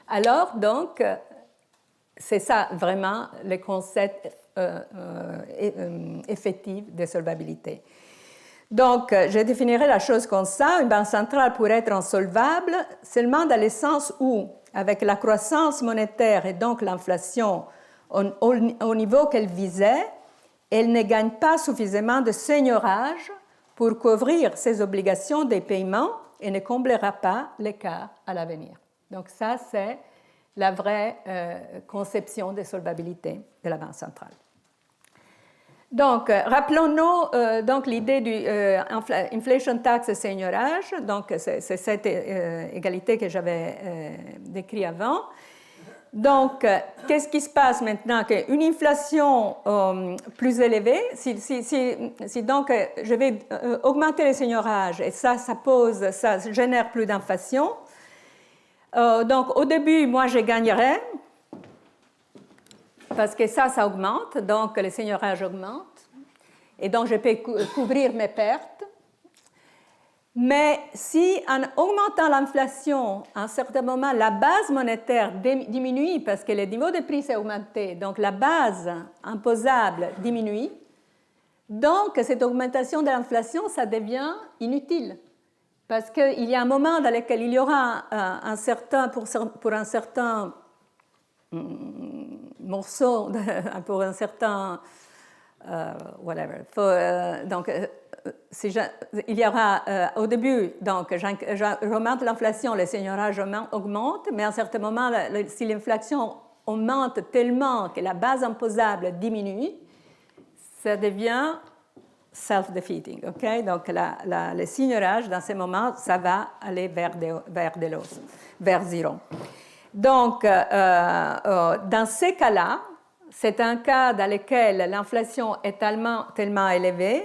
A: alors donc c'est ça vraiment le concept effectif de solvabilité. Donc, je définirais la chose comme ça. Une banque centrale pourrait être insolvable seulement dans le sens où, avec la croissance monétaire et donc l'inflation au niveau qu'elle visait, elle ne gagne pas suffisamment de seigneurage pour couvrir ses obligations de paiement et ne comblera pas l'écart à l'avenir. Donc, ça, c'est la vraie conception de solvabilité de la Banque centrale. Donc, rappelons-nous donc l'idée du inflation tax et seigneurage. Donc, c'est cette égalité que j'avais décrite avant. Donc, qu'est-ce qui se passe maintenant qu'une inflation plus élevée, si donc je vais augmenter les seigneurages et ça génère plus d'inflation. Donc, au début, moi, je gagnerais. Parce que ça augmente, donc les seigneurages augmentent, et donc je peux couvrir mes pertes. Mais si en augmentant l'inflation, à un certain moment, la base monétaire diminue parce que le niveau de prix s'est augmenté, donc la base imposable diminue, donc cette augmentation de l'inflation, ça devient inutile. Parce qu'il y a un moment dans lequel il y aura pour un certain morceau, pour un certain whatever. Donc, il y aura au début, donc, j'augmente l'inflation, les seigneurages augmentent, mais à un certain moment, si l'inflation augmente tellement que la base imposable diminue, ça devient self-defeating. Okay? Donc, le seigneurage, dans ce moment, ça va aller vers zéro. Donc, dans ces cas-là, c'est un cas dans lequel l'inflation est tellement élevée.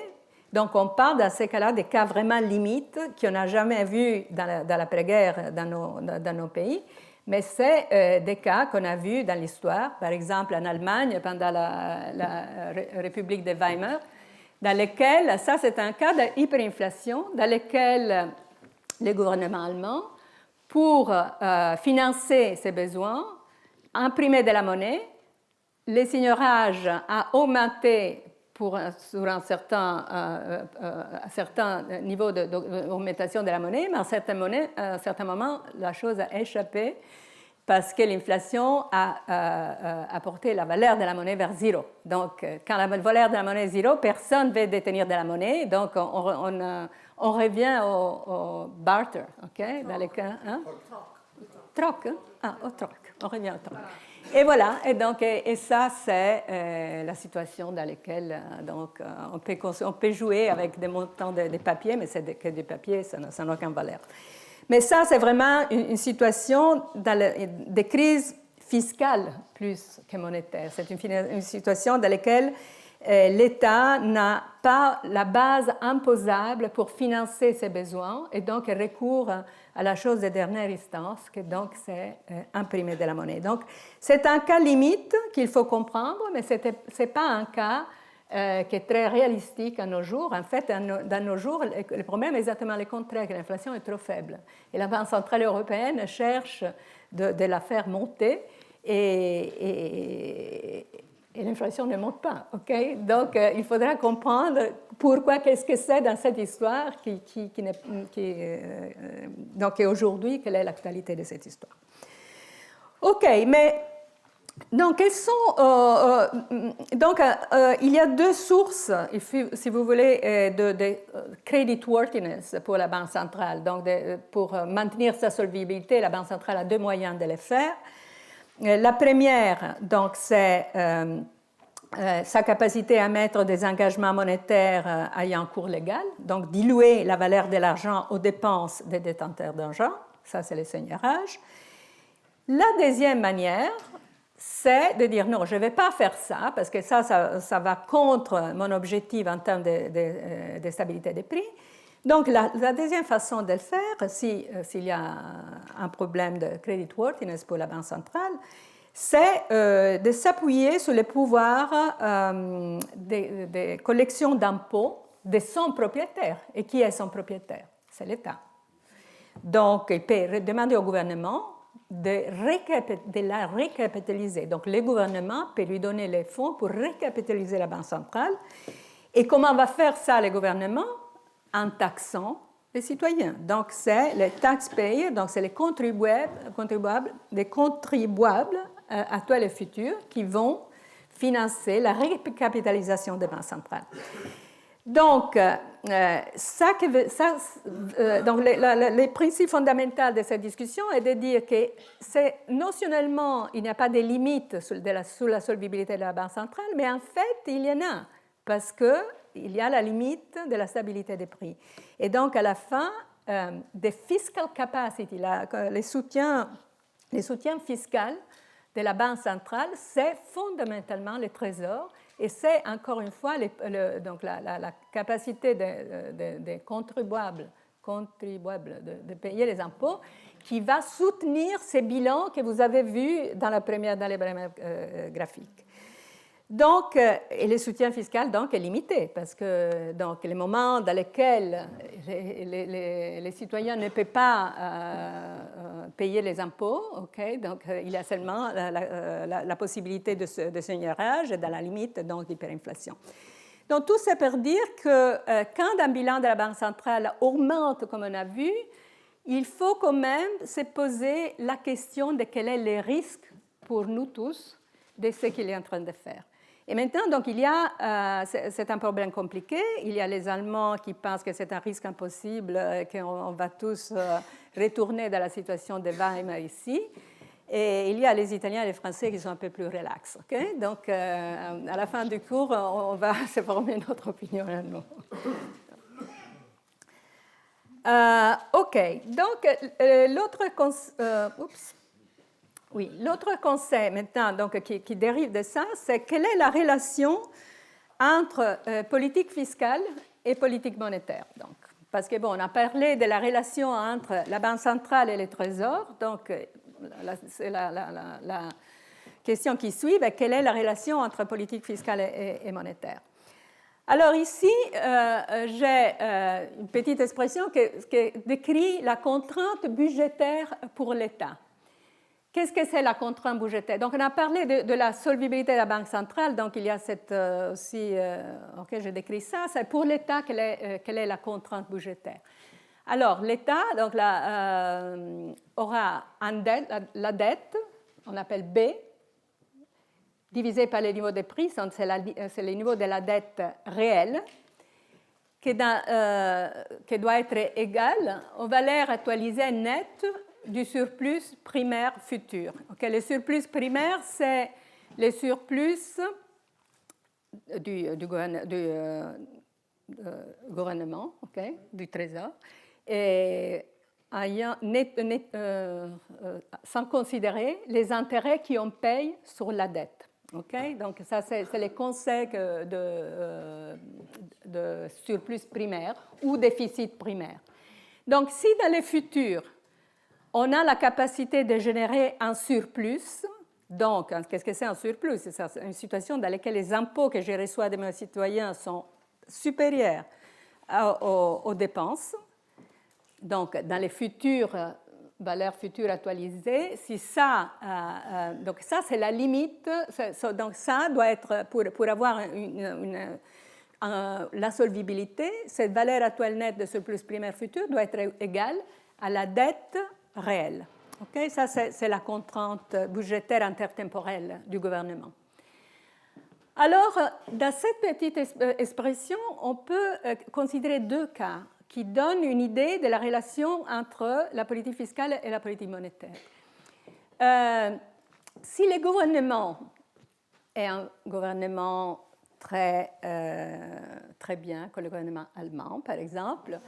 A: Donc, on parle dans ces cas-là des cas vraiment limites qu'on n'a jamais vus dans l'après-guerre dans nos pays. Mais c'est des cas qu'on a vus dans l'histoire, par exemple en Allemagne pendant la République de Weimar, dans lesquels, ça c'est un cas d'hyperinflation, dans lequel le gouvernement allemand, pour financer ses besoins, imprimer de la monnaie, le seigneurage a augmenté sur un certain niveau d'augmentation de la monnaie, mais à un certain moment, la chose a échappé parce que l'inflation a apporté la valeur de la monnaie vers zéro. Donc, quand la valeur de la monnaie est zéro, personne ne veut détenir de la monnaie, donc on revient au barter, OK? Dans les cas, hein? Troc, hein? Ah, au troc. On revient au troc. Et voilà, et ça, c'est la situation dans laquelle donc, on peut jouer avec des montants de papier, mais c'est que des papiers, ça n'a aucune valeur. Mais ça, c'est vraiment une situation de crise fiscale plus que monétaire. C'est une situation dans laquelle l'État n'a pas la base imposable pour financer ses besoins et donc il recourt à la chose de dernière instance, que donc c'est imprimer de la monnaie. Donc c'est un cas limite qu'il faut comprendre, mais ce n'est pas un cas qui est très réalistique à nos jours. En fait, dans nos jours, le problème est exactement le contraire, que l'inflation est trop faible. Et la Banque centrale européenne cherche de la faire monter et l'inflation ne monte pas. Okay? Donc, il faudra comprendre pourquoi, qu'est-ce que c'est dans cette histoire donc aujourd'hui, quelle est l'actualité de cette histoire. OK, mais Donc, il y a deux sources, si vous voulez, de creditworthiness pour la Banque centrale. Donc, pour maintenir sa solvabilité, la Banque centrale a deux moyens de le faire. La première, donc, c'est sa capacité à mettre des engagements monétaires ayant cours légal, donc diluer la valeur de l'argent aux dépenses des détenteurs d'argent. Ça, c'est le seigneurage. La deuxième manière, c'est de dire non, je ne vais pas faire ça, parce que ça va contre mon objectif en termes de stabilité des prix. Donc, la deuxième façon de le faire, s'il y a un problème de creditworthiness pour la Banque centrale, c'est de s'appuyer sur le pouvoir de collection d'impôts de son propriétaire. Et qui est son propriétaire? C'est l'État. Donc, il peut demander au gouvernement de la recapitaliser. Donc, le gouvernement peut lui donner les fonds pour recapitaliser la Banque centrale. Et comment va faire ça le gouvernement? En taxant les citoyens. Donc, c'est les taxpayers, donc c'est les contribuables actuels et futurs qui vont financer la recapitalisation des banques centrales. Donc, les principes fondamentaux de cette discussion est de dire que notionnellement, il n'y a pas de limite sur la solvabilité de la Banque centrale, mais en fait, il y en a, parce qu'il y a la limite de la stabilité des prix. Et donc, à la fin, des fiscal capacity, les soutiens fiscaux de la Banque centrale, c'est fondamentalement le Trésor. Et c'est encore une fois donc la capacité des contribuables de payer les impôts qui va soutenir ces bilans que vous avez vus dans les premières graphiques. Donc, et le soutien fiscal donc, est limité parce que donc, les moments dans lesquels les citoyens ne peuvent pas payer les impôts, okay, donc il y a seulement la possibilité de seigneurage dans la limite donc, d'hyperinflation. Donc, tout ça pour dire que quand un bilan de la Banque centrale augmente, comme on a vu, il faut quand même se poser la question de quel est le risque pour nous tous de ce qu'il est en train de faire. Et maintenant, donc, c'est un problème compliqué. Il y a les Allemands qui pensent que c'est un risque impossible, qu'on va tous retourner dans la situation de Weimar ici. Et il y a les Italiens et les Français qui sont un peu plus relax. Okay? Donc, à la fin du cours, on va se former notre opinion à nous. OK. Donc, l'autre conseil maintenant donc, qui dérive de ça, c'est quelle est la relation entre politique fiscale et politique monétaire. Donc, parce que bon, on a parlé de la relation entre la Banque centrale et le Trésor, donc c'est la question qui suit, quelle est la relation entre politique fiscale et monétaire. Alors ici, j'ai une petite expression qui décrit la contrainte budgétaire pour l'État. Qu'est-ce que c'est la contrainte budgétaire? Donc, on a parlé de la solvabilité de la Banque centrale. Donc, il y a aussi, je décris ça. C'est pour l'État quelle est la contrainte budgétaire. Alors, l'État donc, aura la dette, on appelle B, divisée par le niveau des prix. C'est le niveau de la dette réelle, qui doit être égal aux valeurs actualisées nettes du surplus primaire futur. Okay, le surplus primaire, c'est le surplus du gouvernement, okay, du Trésor, et sans considérer les intérêts qu'on paye sur la dette. Okay? Donc, ça, c'est le concept de surplus primaire ou déficit primaire. Donc, si dans le futur, on a la capacité de générer un surplus. Donc, qu'est-ce que c'est un surplus? C'est une situation dans laquelle les impôts que je reçois de mes citoyens sont supérieurs aux dépenses. Donc, dans les valeurs futures actualisées, si ça, donc ça, c'est la limite. Donc, ça doit être, pour avoir la solvabilité, cette valeur actuelle nette de surplus primaire futur doit être égale à la dette réelle. Okay? Ça, c'est la contrainte budgétaire intertemporelle du gouvernement. Alors, dans cette petite expression, on peut considérer deux cas qui donnent une idée de la relation entre la politique fiscale et la politique monétaire. Si le gouvernement est un gouvernement très bien, comme le gouvernement allemand, par exemple,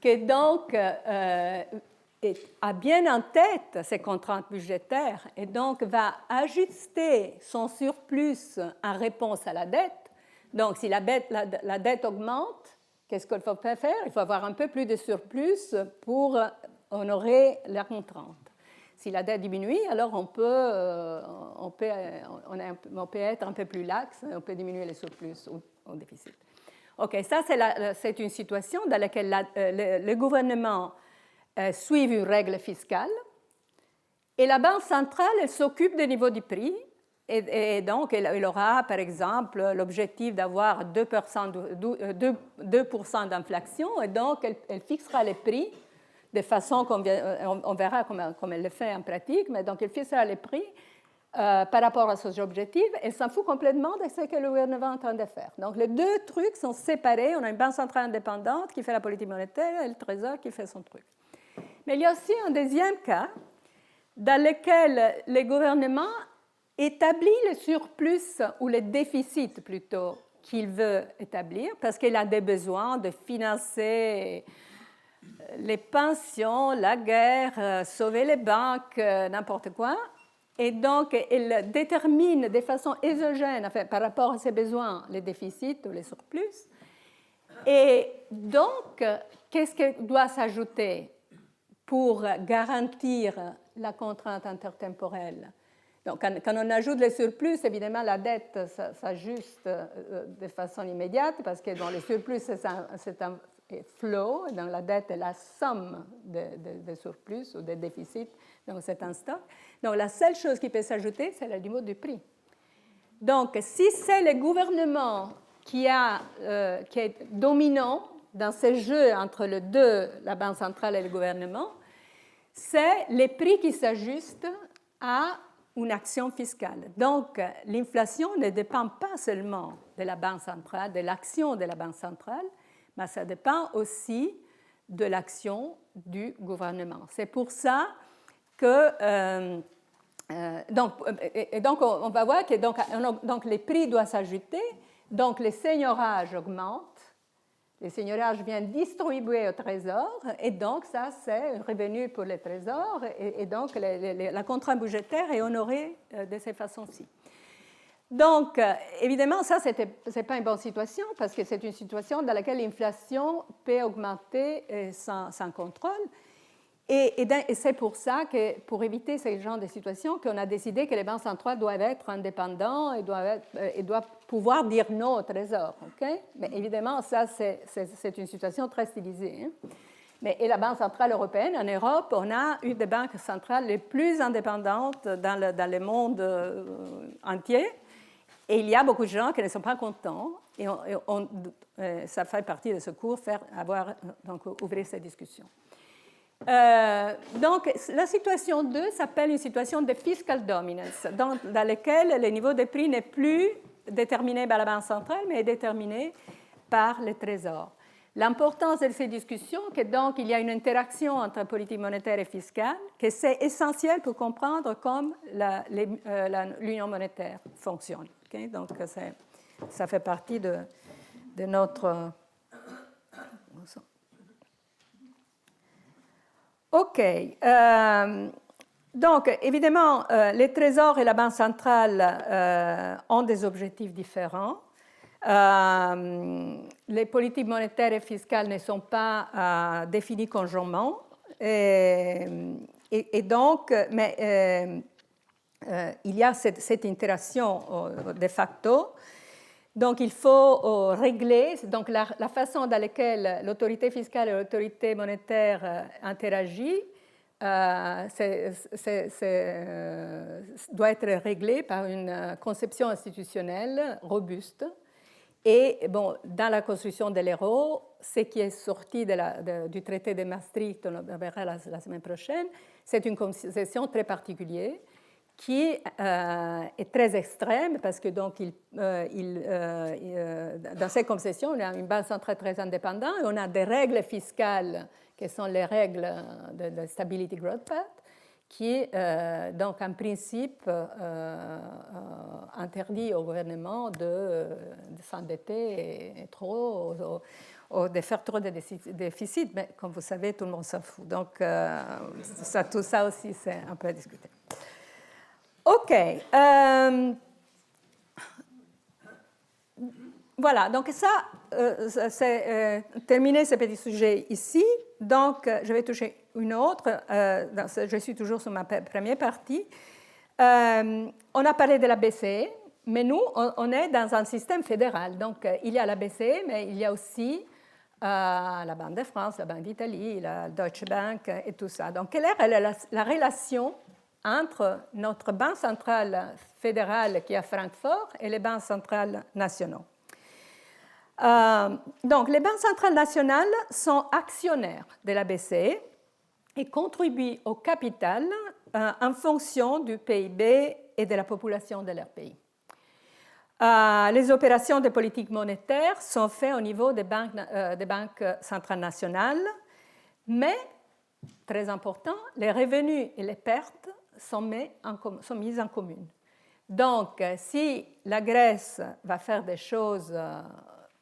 A: qui donc a bien en tête ces contraintes budgétaires et donc va ajuster son surplus en réponse à la dette. Donc, si la dette augmente, qu'est-ce qu'il faut faire? Il faut avoir un peu plus de surplus pour honorer la contrainte. Si la dette diminue, alors on peut être un peu plus lax, on peut diminuer les surplus au déficit. OK, ça, c'est une situation dans laquelle le gouvernement suit une règle fiscale et la Banque centrale, elle s'occupe du niveau du prix et donc elle aura, par exemple, l'objectif d'avoir 2% d'inflation et donc elle fixera les prix de façon qu'on verra comment elle le fait en pratique, mais donc elle fixera les prix par rapport à ses objectifs et s'en fout complètement de ce que le gouvernement est en train de faire. Donc les deux trucs sont séparés. On a une banque centrale indépendante qui fait la politique monétaire et le Trésor qui fait son truc. Mais il y a aussi un deuxième cas dans lequel le gouvernement établit le surplus ou le déficit plutôt qu'il veut établir parce qu'il a des besoins de financer les pensions, la guerre, sauver les banques, n'importe quoi. Et donc, il détermine de façon exogène, enfin, par rapport à ses besoins, les déficits ou les surplus. Et donc, qu'est-ce qui doit s'ajouter pour garantir la contrainte intertemporelle? Donc, quand on ajoute les surplus, évidemment, la dette s'ajuste de façon immédiate parce que dans les surplus, c'est un flow, donc la dette est la somme des surplus ou des déficits, donc c'est un stock. Donc la seule chose qui peut s'ajouter, c'est le niveau du prix. Donc si c'est le gouvernement qui est dominant dans ce jeu entre les deux, la Banque centrale et le gouvernement, c'est les prix qui s'ajustent à une action fiscale. Donc l'inflation ne dépend pas seulement de la Banque centrale, de l'action de la Banque centrale, mais ça dépend aussi de l'action du gouvernement. C'est pour ça que donc on va voir que donc les prix doivent s'ajouter, donc les seigneurages augmentent, les seigneurages viennent distribuer au Trésor, et donc ça c'est un revenu pour le Trésor, et donc la contrainte budgétaire est honorée de cette façon-ci. Donc, évidemment, ça, ce n'est pas une bonne situation parce que c'est une situation dans laquelle l'inflation peut augmenter sans contrôle. Et c'est pour ça que, pour éviter ce genre de situation, qu'on a décidé que les banques centrales doivent être indépendantes et doivent pouvoir dire non au Trésor. Okay? Mais évidemment, ça, c'est une situation très stylisée. Hein? Et la Banque centrale européenne, en Europe, on a une des banques centrales les plus indépendantes dans le monde entier. Et il y a beaucoup de gens qui ne sont pas contents, et ça fait partie de ce cours, ouvrir cette discussion. Donc, la situation 2 s'appelle une situation de fiscal dominance, dans laquelle le niveau des prix n'est plus déterminé par la Banque centrale, mais est déterminé par le Trésor. L'importance de ces discussions, c'est que donc il y a une interaction entre politique monétaire et fiscale, que c'est essentiel pour comprendre comment l'union monétaire fonctionne. Okay? Donc ça fait partie de notre... OK. Donc, évidemment, les trésors et la Banque centrale ont des objectifs différents. Les politiques monétaires et fiscales ne sont pas définies conjointement. Et donc, mais il y a cette interaction de facto. Donc, il faut régler donc, la façon dans laquelle l'autorité fiscale et l'autorité monétaire interagissent doit être réglée par une conception institutionnelle robuste Et bon, dans la construction de l'euro, ce qui est sorti du traité de Maastricht, on le verra la semaine prochaine, c'est une concession très particulière qui est très extrême parce que donc dans ces concessions, on a une banque centrale très indépendante et on a des règles fiscales qui sont les règles de Stability Growth Pact qui, donc, en principe, interdit au gouvernement de s'endetter trop ou de faire trop de déficits. Mais comme vous savez, tout le monde s'en fout. Donc, tout ça aussi, c'est un peu à discuter. OK. Voilà, donc ça, c'est terminé ce petit sujet ici. Donc, je vais toucher une autre. Je suis toujours sur ma première partie. On a parlé de la BCE, mais nous, on est dans un système fédéral. Donc, il y a la BCE, mais il y a aussi la Banque de France, la Banque d'Italie, la Deutsche Bank et tout ça. Donc, quelle est la relation entre notre banque centrale fédérale qui est à Francfort et les banques centrales nationales? Donc, les banques centrales nationales sont actionnaires de la BCE et contribuent au capital en fonction du PIB et de la population de leur pays. Les opérations de politique monétaire sont faites au niveau des banques centrales nationales, mais, très important, les revenus et les pertes sont mis en commune. Donc, si la Grèce va faire des choses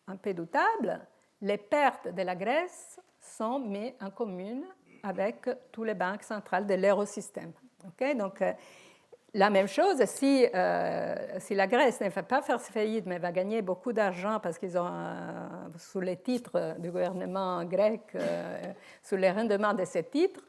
A: un peu doutables, les pertes de la Grèce sont mises en commune avec toutes les banques centrales de l'eurosystème. Okay? Donc, la même chose, si la Grèce ne va pas faire faillite, mais va gagner beaucoup d'argent parce qu'ils ont, sous les titres du gouvernement grec, sous les rendements de ces titres,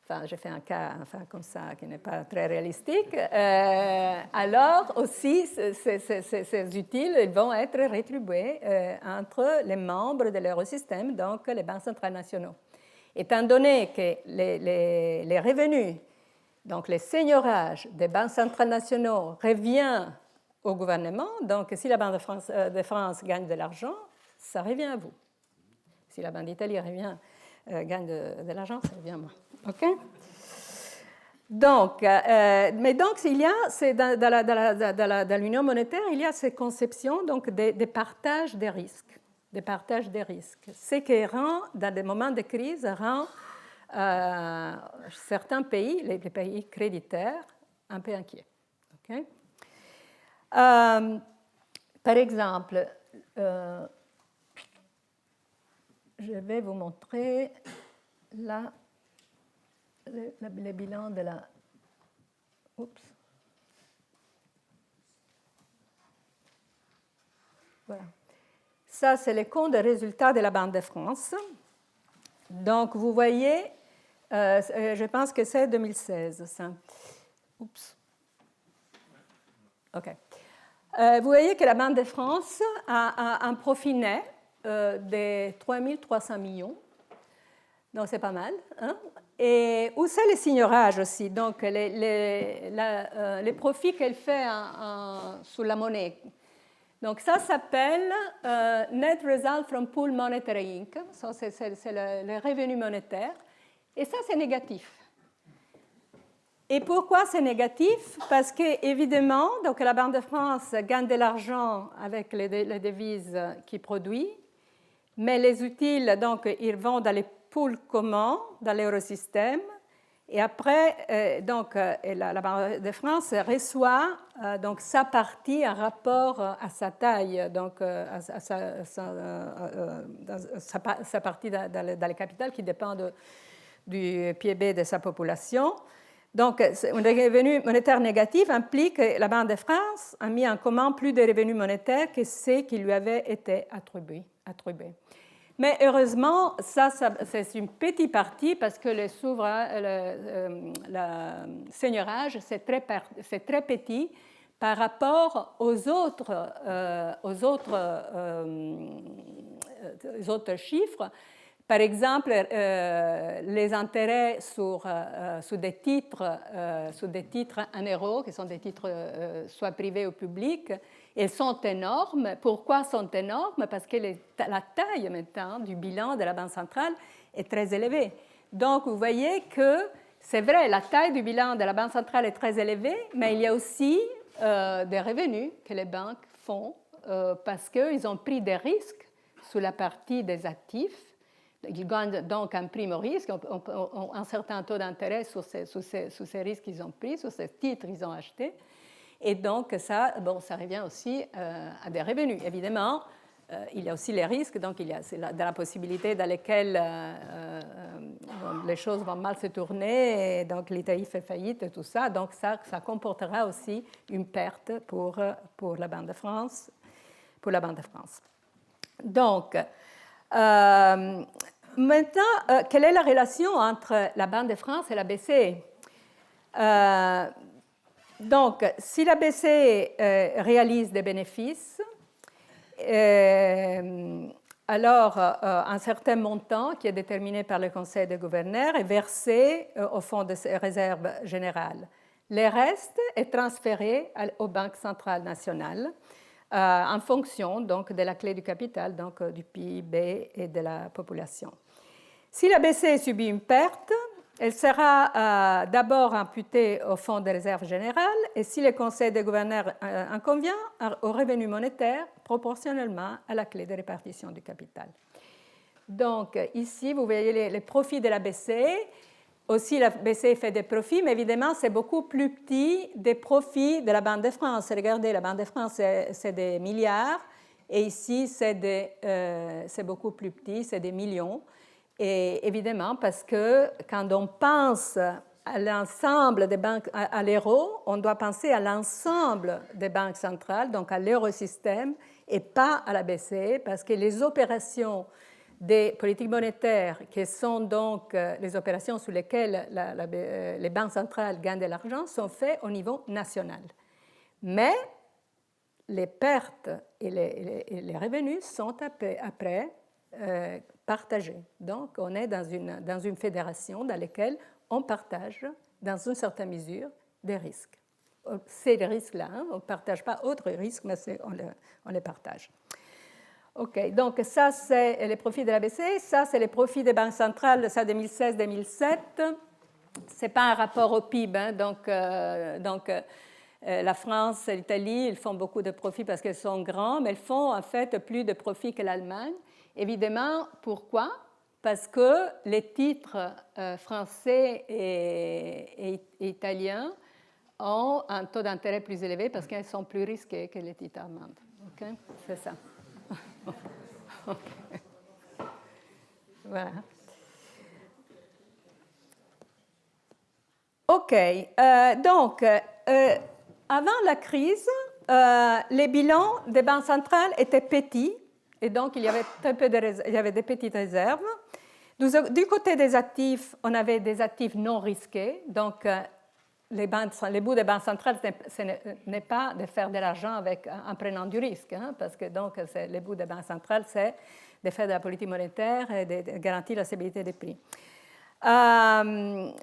A: enfin, j'ai fait un cas comme ça qui n'est pas très réalistique, alors aussi ces utiles ils vont être rétribués entre les membres de l'eurosystème, donc les banques centrales nationales. Étant donné que les revenus, donc les seigneurages des banques centrales nationales reviennent au gouvernement, donc si la Banque de France gagne de l'argent, ça revient à vous. Si la Banque d'Italie gagne de l'argent, ça revient à moi. OK? Donc, mais donc, il y a, dans l'union monétaire, il y a ces conceptions donc, de partage des risques. De partage des risques. Ce qui rend, dans des moments de crise, rend certains pays, les pays créditeurs, un peu inquiets. Okay? Par exemple, je vais vous montrer là le bilan de la... Oups. Voilà. Ça, c'est le compte de résultats de la Banque de France. Donc, vous voyez, je pense que c'est 2016, ça. Oups. OK. Vous voyez que la Banque de France a un profit net de 3 300 millions. Donc, c'est pas mal. Hein? Et où c'est les signeurages aussi, donc les profits qu'elle fait sur la monnaie. Donc, ça s'appelle Net Result from Pool Monetary Income. Ça, c'est le revenu monétaire. Et ça, c'est négatif. Et pourquoi c'est négatif? Parce qu'évidemment, donc la Banque de France gagne de l'argent avec les devises qu'il produit, mais les utiles, donc, ils vont dans les pools communs, dans l'eurosystème, et après, donc, la Banque de France reçoit donc, sa partie en rapport à sa taille, donc sa partie dans le capital qui dépend du PIB de sa population. Donc, un revenu monétaire négatif implique que la Banque de France a mis en commun plus de revenus monétaires que ceux qui lui avaient été attribués. Mais heureusement, ça c'est une petite partie parce que le seigneurage, c'est très petit par rapport aux autres chiffres. Par exemple, les intérêts sur des titres en euros, qui sont des titres soit privés ou publics, Elles sont énormes. Pourquoi sont énormes? Parce que la taille maintenant du bilan de la Banque centrale est très élevée. Donc, vous voyez que c'est vrai, la taille du bilan de la Banque centrale est très élevée, mais il y a aussi des revenus que les banques font parce qu'ils ont pris des risques sur la partie des actifs. Ils gagnent donc un prime au risque, un certain taux d'intérêt sur ces risques qu'ils ont pris, sur ces titres qu'ils ont achetés. Et donc, ça revient aussi à des revenus. Évidemment, il y a aussi les risques, donc il y a de la possibilité dans laquelle les choses vont mal se tourner, et donc l'Italie fait faillite et tout ça. Donc, ça comportera aussi une perte pour la Banque de France. Donc, maintenant, quelle est la relation entre la Banque de France et la BCE? Donc, si la BCE réalise des bénéfices, alors un certain montant qui est déterminé par le Conseil des gouverneurs est versé au fonds de réserve générale. Le reste est transféré aux banques centrales nationales en fonction donc, de la clé du capital, donc du PIB et de la population. Si la BCE subit une perte, elle sera d'abord imputée au fonds de réserve générale et si le Conseil des gouverneurs en convient, au revenu monétaire proportionnellement à la clé de répartition du capital. Donc ici, vous voyez les profits de la BCE. Aussi, la BCE fait des profits, mais évidemment, c'est beaucoup plus petit des profits de la Banque de France. Regardez, la Banque de France, c'est des milliards et ici, c'est beaucoup plus petit, c'est des millions. Et évidemment, parce que quand on pense à l'ensemble des banques, à l'euro, on doit penser à l'ensemble des banques centrales, donc à l'eurosystème, et pas à la BCE, parce que les opérations des politiques monétaires, qui sont donc les opérations sur lesquelles les banques centrales gagnent de l'argent, sont faites au niveau national. Mais les pertes et les revenus sont après partagés. Donc, on est dans une fédération dans laquelle on partage, dans une certaine mesure, des risques. C'est les risques-là, hein? On ne partage pas autres risques, mais on les partage. OK, donc ça, c'est les profits de la BCE. Ça, c'est les profits des banques centrales, ça, 2016-2007. Ce n'est pas un rapport au PIB, hein? Donc la France et l'Italie, ils font beaucoup de profits parce qu'elles sont grands, mais elles font en fait plus de profits que l'Allemagne. Évidemment, pourquoi? Parce que les titres français et italiens ont un taux d'intérêt plus élevé parce qu'ils sont plus risqués que les titres allemands. Okay? C'est ça. Okay. Voilà. OK. Donc, avant la crise, les bilans des banques centrales étaient petits et donc il y avait des petites réserves. Du côté des actifs, on avait des actifs non risqués. Donc, les bouts des banques centrales, ce n'est pas de faire de l'argent en prenant du risque, hein, parce que donc, les bouts des banques centrales, c'est de faire de la politique monétaire et de garantir la stabilité des prix.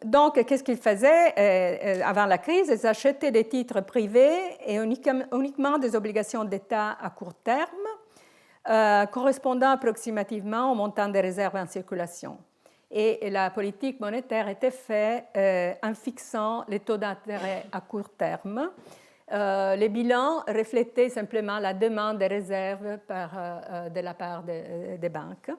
A: Donc, qu'est-ce qu'ils faisaient avant la crise? Ils achetaient des titres privés et uniquement des obligations d'État à court terme, correspondant approximativement au montant des réserves en circulation. Et la politique monétaire était faite en fixant les taux d'intérêt à court terme. Les bilans reflétaient simplement la demande de réserves de la part des banques.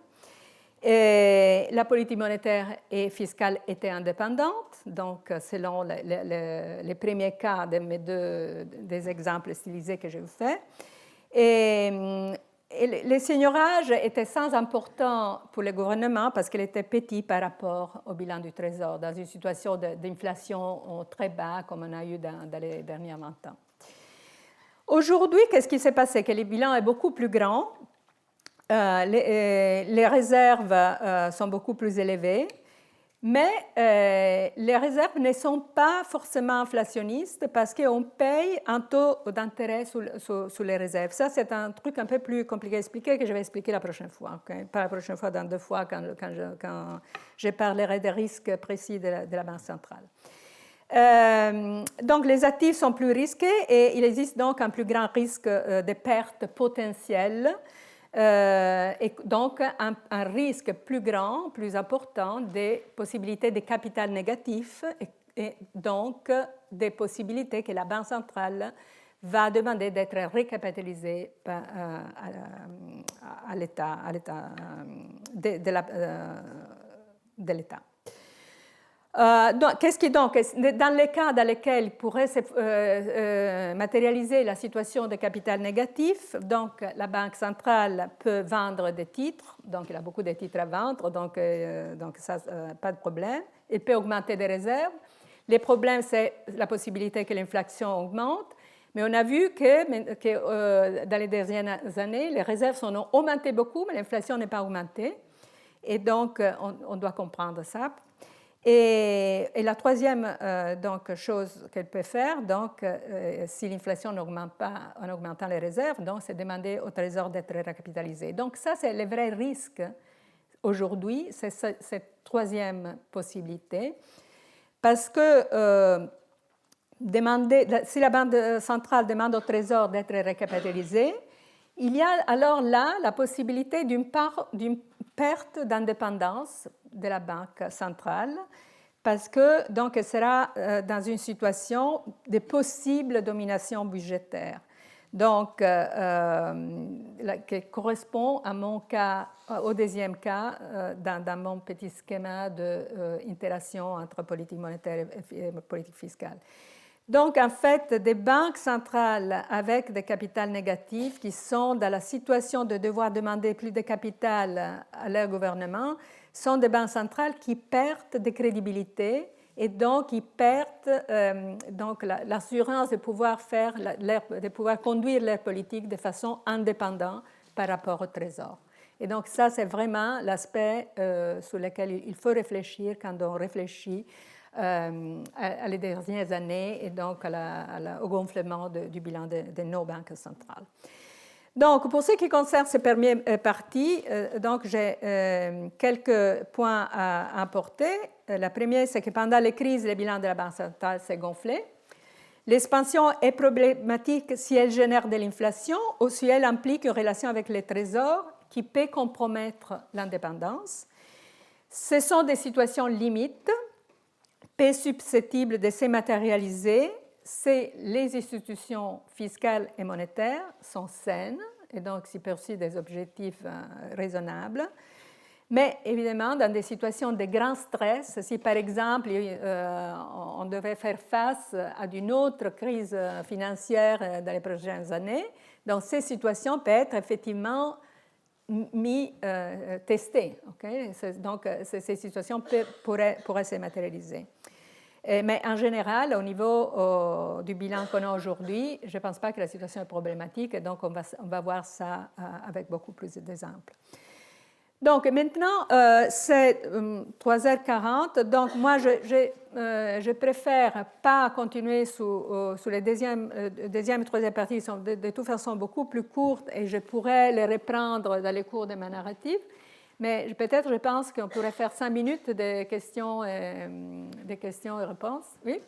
A: Et la politique monétaire et fiscale était indépendante, donc selon les premiers cas des exemples stylisés que je vous fais. Et les seigneurages étaient sans important pour le gouvernement parce qu'il était petit par rapport au bilan du Trésor, dans une situation d'inflation très bas comme on a eu dans les derniers 20 ans. Aujourd'hui, qu'est-ce qui s'est passé? Que le bilan est beaucoup plus grand, les réserves sont beaucoup plus élevées, mais les réserves ne sont pas forcément inflationnistes parce qu'on paye un taux d'intérêt sur les réserves. Ça, c'est un truc un peu plus compliqué à expliquer que je vais expliquer la prochaine fois. Okay? Pas la prochaine fois, dans 2 fois, quand je parlerai des risques précis de la Banque centrale. Donc, les actifs sont plus risqués et il existe donc un plus grand risque de perte potentielle et donc un risque plus grand, plus important des possibilités de capital négatif et donc des possibilités que la Banque centrale va demander d'être recapitalisée à l'État de l'État. Qu'est-ce qui donc, dans les cas dans lesquels pourrait se matérialiser la situation de capital négatif, donc la Banque centrale peut vendre des titres, donc il a beaucoup de titres à vendre, donc ça, pas de problème. Il peut augmenter des réserves. Les problèmes, c'est la possibilité que l'inflation augmente, mais on a vu que dans les dernières années, les réserves ont augmenté beaucoup, mais l'inflation n'est pas augmentée, et donc on doit comprendre ça. Et la troisième donc, chose qu'elle peut faire, donc, si l'inflation n'augmente pas en augmentant les réserves, c'est demander au Trésor d'être recapitalisé. Donc ça, c'est le vrai risque aujourd'hui, c'est cette troisième possibilité, parce que si la Banque centrale demande au Trésor d'être recapitalisé, il y a alors là la possibilité d'une perte d'indépendance de la Banque centrale, parce que donc elle sera dans une situation de possible domination budgétaire. Donc, qui correspond à mon cas, au deuxième cas, dans mon petit schéma d'interaction entre politique monétaire et politique fiscale. Donc, en fait, des banques centrales avec des capitals négatifs qui sont dans la situation de devoir demander plus de capital à leur gouvernement sont des banques centrales qui perdent de crédibilité et donc qui perdent l'assurance de pouvoir conduire leur politique de façon indépendante par rapport au Trésor. Et donc ça, c'est vraiment l'aspect sur lequel il faut réfléchir quand on réfléchit à les dernières années et donc au gonflement du bilan de nos banques centrales. Donc, pour ce qui concerne cette première partie, donc j'ai quelques points à apporter. La première, c'est que pendant les crises, le bilan de la Banque centrale s'est gonflé. L'expansion est problématique si elle génère de l'inflation ou si elle implique une relation avec les trésors qui peut compromettre l'indépendance. Ce sont des situations limites, peu susceptibles de se matérialiser si les institutions fiscales et monétaires sont saines et donc s'y poursuivent des objectifs raisonnables. Mais évidemment, dans des situations de grand stress, si par exemple on devait faire face à une autre crise financière dans les prochaines années, donc ces situations peuvent être effectivement testées. Okay? Donc ces situations pourraient se matérialiser. Mais en général, au niveau du bilan qu'on a aujourd'hui, je ne pense pas que la situation est problématique, et donc on va voir ça avec beaucoup plus d'exemples. Donc maintenant, c'est 3h40, donc moi je préfère pas continuer sur les deuxième et troisième parties, qui sont de toute façon beaucoup plus courtes, et je pourrais les reprendre dans les cours de ma narrative. Mais je pense qu'on pourrait faire 5 minutes de questions et réponses. Oui?